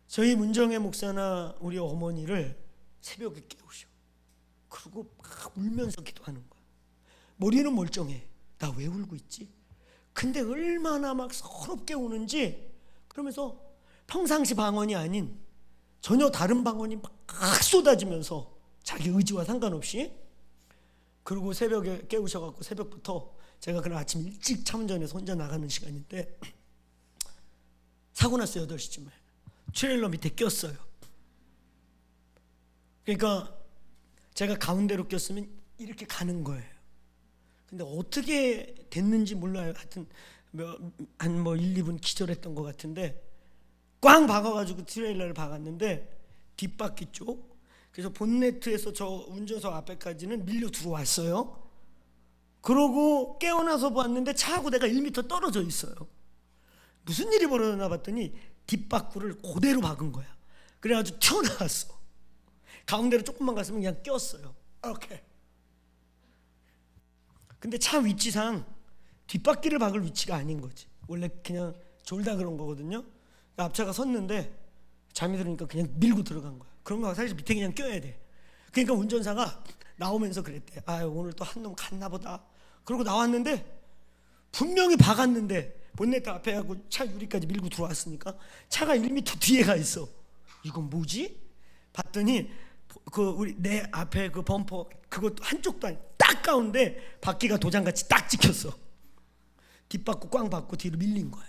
저희 문정혜 목사나 우리 어머니를 새벽에 깨우셔. 그리고 막 울면서 기도하는 거야. 머리는 멀쩡해. 나 왜 울고 있지? 근데 얼마나 막 서럽게 우는지. 그러면서 평상시 방언이 아닌 전혀 다른 방언이 막 쏟아지면서 자기 의지와 상관없이. 그리고 새벽에 깨우셔갖고 새벽부터 제가 그날 아침 일찍 차 운전해서 혼자 나가는 시간인데 사고 났어요. 8시쯤에 트레일러 밑에 꼈어요. 그러니까 제가 가운데로 꼈으면 이렇게 가는 거예요. 근데 어떻게 됐는지 몰라요. 하여튼 한 1, 2분 기절했던 것 같은데 꽝 박아가지고 트레일러를 박았는데 뒷바퀴 쪽, 그래서 본네트에서 저 운전석 앞에까지는 밀려 들어왔어요. 그러고 깨어나서 봤는데 차하고 내가 1m 떨어져 있어요. 무슨 일이 벌어졌나 봤더니 뒷바퀴를 그대로 박은 거야. 그래가지고 튀어나왔어. 가운데로 조금만 갔으면 그냥 꼈어요. 이렇게. 근데 차 위치상 뒷바퀴를 박을 위치가 아닌 거지. 원래 그냥 졸다 그런 거거든요. 앞차가 섰는데 잠이 들으니까 그냥 밀고 들어간 거야. 그러면 사실 밑에 그냥 껴야 돼. 그러니까 운전사가 나오면서 그랬대. 오늘 또 한 놈 갔나 보다. 그러고 나왔는데 분명히 박았는데 본네트 앞에 하고 차 유리까지 밀고 들어왔으니까 차가 1m 뒤에 가 있어. 이건 뭐지? 봤더니 우리 내 앞에 그 범퍼 그것도 한쪽도 아니 딱 가운데 바퀴가 도장같이 딱 찍혔어. 뒷바퀴 꽝 받고 뒤로 밀린 거야.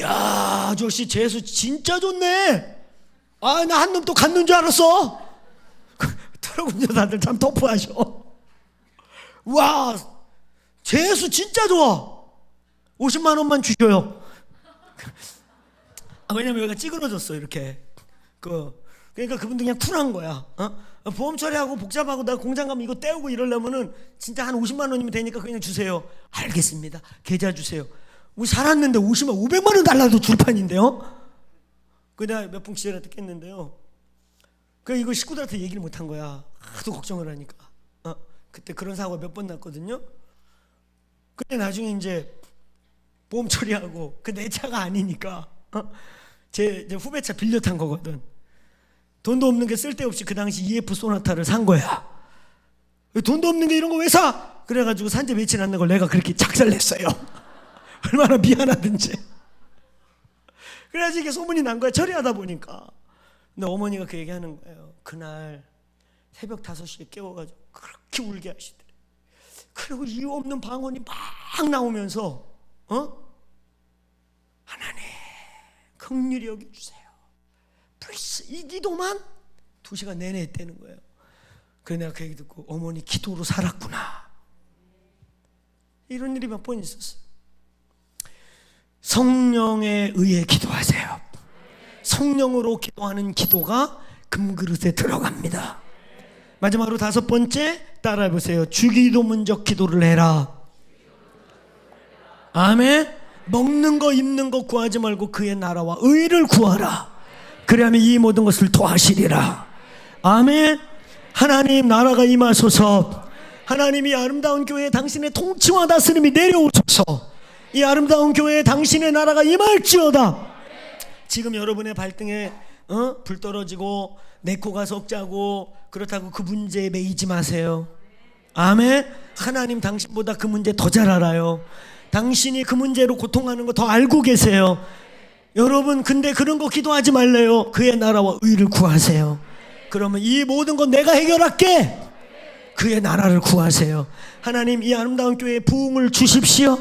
야, 아저씨 재수 진짜 좋네. 나 한 놈 또 갔는 줄 알았어. 트럭 운전사들 참 터프하셔. 와, 재수 진짜 좋아. 50만 원만 주셔요. 왜냐면 여기가 찌그러졌어 이렇게. 그러니까 그분도 그냥 쿨한 거야. 보험 처리하고 복잡하고 나 공장 가면 이거 떼우고 이러려면은 진짜 한 50만 원이면 되니까 그냥 주세요. 알겠습니다. 계좌 주세요. 우리 살았는데 500만 원 달라도 줄 판인데요. 내가 몇 분 기절한테 깼는데요. 이거 식구들한테 얘기를 못 한 거야. 하도 걱정을 하니까. 그때 그런 사고가 몇 번 났거든요. 근데 나중에 이제 보험 처리하고 내 차가 아니니까 제 후배차 빌려 탄 거거든. 돈도 없는 게 쓸데없이 그 당시 EF 소나타를 산 거야. 돈도 없는 게 이런 거 왜 사? 그래가지고 산지 며칠 안 된 걸 내가 그렇게 작살냈어요. 얼마나 미안하든지. 그래야지 이게 소문이 난 거야, 처리하다 보니까. 근데 어머니가 그 얘기하는 거예요. 그날 새벽 5시에 깨워가지고 그렇게 울게 하시더래. 그리고 이유 없는 방언이 막 나오면서 하나님 긍휼히 여겨주세요. 플리즈, 이 기도만 2시간 내내 했다는 거예요. 그래서 내가 그 얘기 듣고 어머니 기도로 살았구나. 이런 일이 몇 번 있었어요. 성령에 의해 기도하세요. 성령으로 기도하는 기도가 금그릇에 들어갑니다. 마지막으로 5번째, 따라해보세요. 주기도문적 기도를 해라. 아멘. 먹는 거 입는 거 구하지 말고 그의 나라와 의를 구하라. 그리하면 이 모든 것을 더하시리라. 아멘. 하나님 나라가 임하소서. 하나님이 아름다운 교회에 당신의 통치와 다스림이 내려오소서. 이 아름다운 교회에 당신의 나라가 임할지어다. 지금 여러분의 발등에 불 떨어지고 내 코가 석자고 그렇다고 그 문제에 매이지 마세요. 아멘. 하나님 당신보다 그 문제 더 잘 알아요. 당신이 그 문제로 고통하는 거 더 알고 계세요. 여러분 근데 그런 거 기도하지 말래요. 그의 나라와 의를 구하세요. 그러면 이 모든 건 내가 해결할게. 그의 나라를 구하세요. 하나님 이 아름다운 교회에 부흥을 주십시오.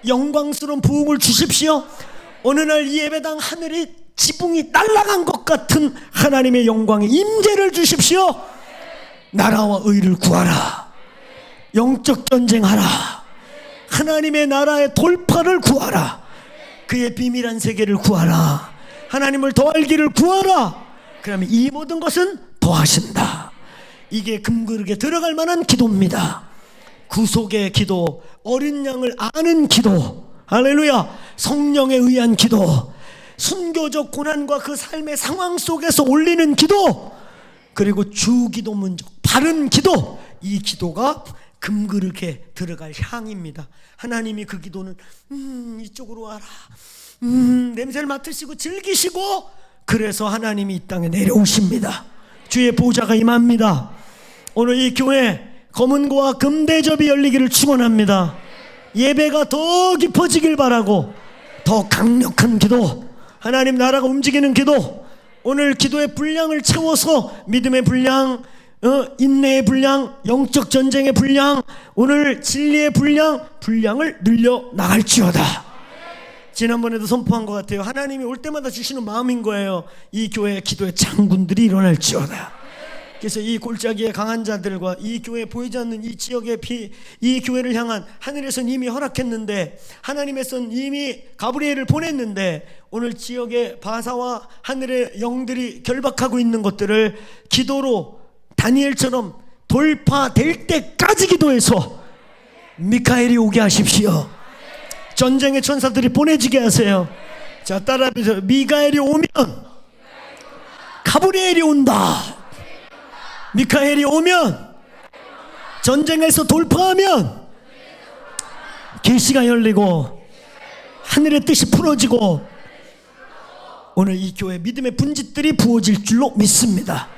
영광스러운 부흥을 주십시오. 어느 날 이 예배당 하늘이 지붕이 날아간 것 같은 하나님의 영광의 임재를 주십시오. 나라와 의를 구하라. 영적 전쟁하라. 하나님의 나라의 돌파를 구하라. 그의 비밀한 세계를 구하라. 하나님을 더 알기를 구하라. 그러면 이 모든 것은 더하신다. 이게 금그릇에 들어갈 만한 기도입니다. 구속의 기도, 어린 양을 아는 기도, 할렐루야. 성령에 의한 기도, 순교적 고난과 그 삶의 상황 속에서 올리는 기도, 그리고 주기도문적 바른 기도. 이 기도가 금그릇에 들어갈 향입니다. 하나님이 그 기도는 이쪽으로 와라, 냄새를 맡으시고 즐기시고, 그래서 하나님이 이 땅에 내려오십니다. 주의 보좌가 임합니다. 오늘 이 교회 검은고와 금대접이 열리기를 축원합니다. 예배가 더 깊어지길 바라고, 더 강력한 기도, 하나님 나라가 움직이는 기도, 오늘 기도의 분량을 채워서 믿음의 분량, 인내의 분량, 영적 전쟁의 분량, 오늘 진리의 분량을 늘려 나갈지어다. 지난번에도 선포한 것 같아요. 하나님이 올 때마다 주시는 마음인 거예요. 이 교회 기도의 장군들이 일어날지어다. 그래서 이 골짜기의 강한 자들과 이 교회에 보이지 않는 이 지역의 이 교회를 향한 하늘에서는 이미 허락했는데, 하나님에서는 이미 가브리엘을 보냈는데, 오늘 지역의 바사와 하늘의 영들이 결박하고 있는 것들을 기도로 다니엘처럼 돌파될 때까지 기도해서 미카엘이 오게 하십시오. 전쟁의 천사들이 보내지게 하세요. 자, 따라해보세요. 미카엘이 오면 가브리엘이 온다. 미카엘이 오면 전쟁에서 돌파하면 계시가 열리고 하늘의 뜻이 풀어지고, 오늘 이 교회 믿음의 분짓들이 부어질 줄로 믿습니다.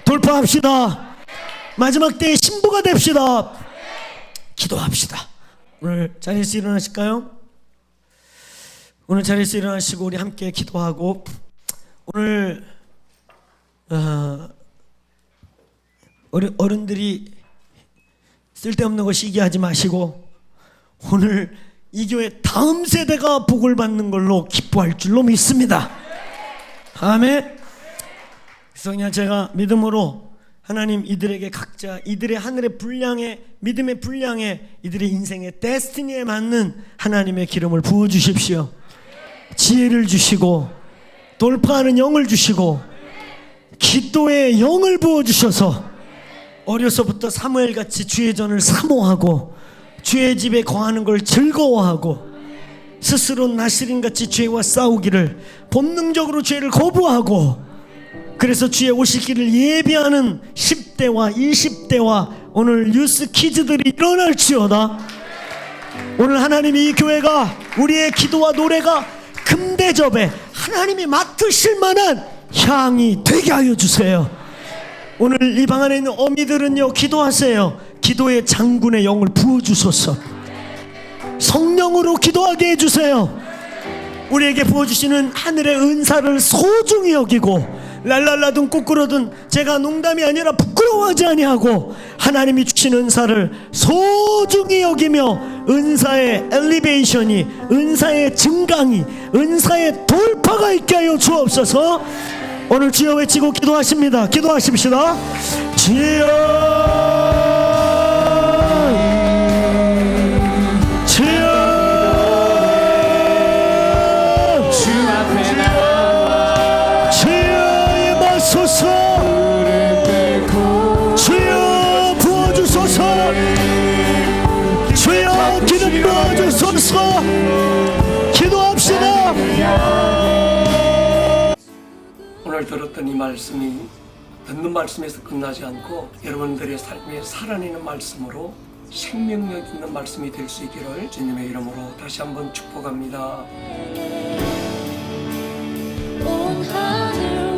돌파합시다. 마지막 때의 신부가 됩시다. 기도합시다. 오늘 자리에서 일어나실까요? 오늘 자리에서 일어나시고 우리 함께 기도하고, 오늘 어른들이 쓸데없는 거 시기하지 마시고, 오늘 이 교회 다음 세대가 복을 받는 걸로 기뻐할 줄로 믿습니다. 아멘. 그래서 그냥 제가 믿음으로 하나님 이들에게 각자 이들의 하늘의 분량에, 믿음의 분량에, 이들의 인생의 데스티니에 맞는 하나님의 기름을 부어주십시오. 지혜를 주시고 돌파하는 영을 주시고 기도의 영을 부어주셔서 어려서부터 사무엘같이 주의 전을 사모하고 주의 집에 거하는 걸 즐거워하고, 스스로 나시린같이 죄와 싸우기를, 본능적으로 죄를 거부하고, 그래서 주의 오실 길을 예비하는 10대와 20대와 오늘 유스 키즈들이 일어날지어다. 오늘 하나님이 이 교회가, 우리의 기도와 노래가 금대접에 하나님이 맡으실 만한 향이 되게 하여 주세요. 오늘 이 방 안에 있는 어미들은요, 기도하세요. 기도의 장군의 영을 부어주소서. 성령으로 기도하게 해주세요. 우리에게 부어주시는 하늘의 은사를 소중히 여기고 랄랄라든 꾸꾸러든 제가 농담이 아니라 부끄러워하지 아니하고 하나님이 주신 은사를 소중히 여기며 은사의 엘리베이션이, 은사의 증강이, 은사의 돌파가 있게 하여 주옵소서. 오늘 주여 외치고 기도하십니다. 기도하십시다. 주여, 주여, 주여 임하소서. 주여 부어주소서. 주여 기름 부어주소서. 기도합시다. 오늘 들었던 이 말씀이 듣는 말씀에서 끝나지 않고 여러분들의 삶에 살아내는 말씀으로 생명력 있는 말씀이 될 수 있기를 주님의 이름으로 다시 한번 축복합니다. 온 하늘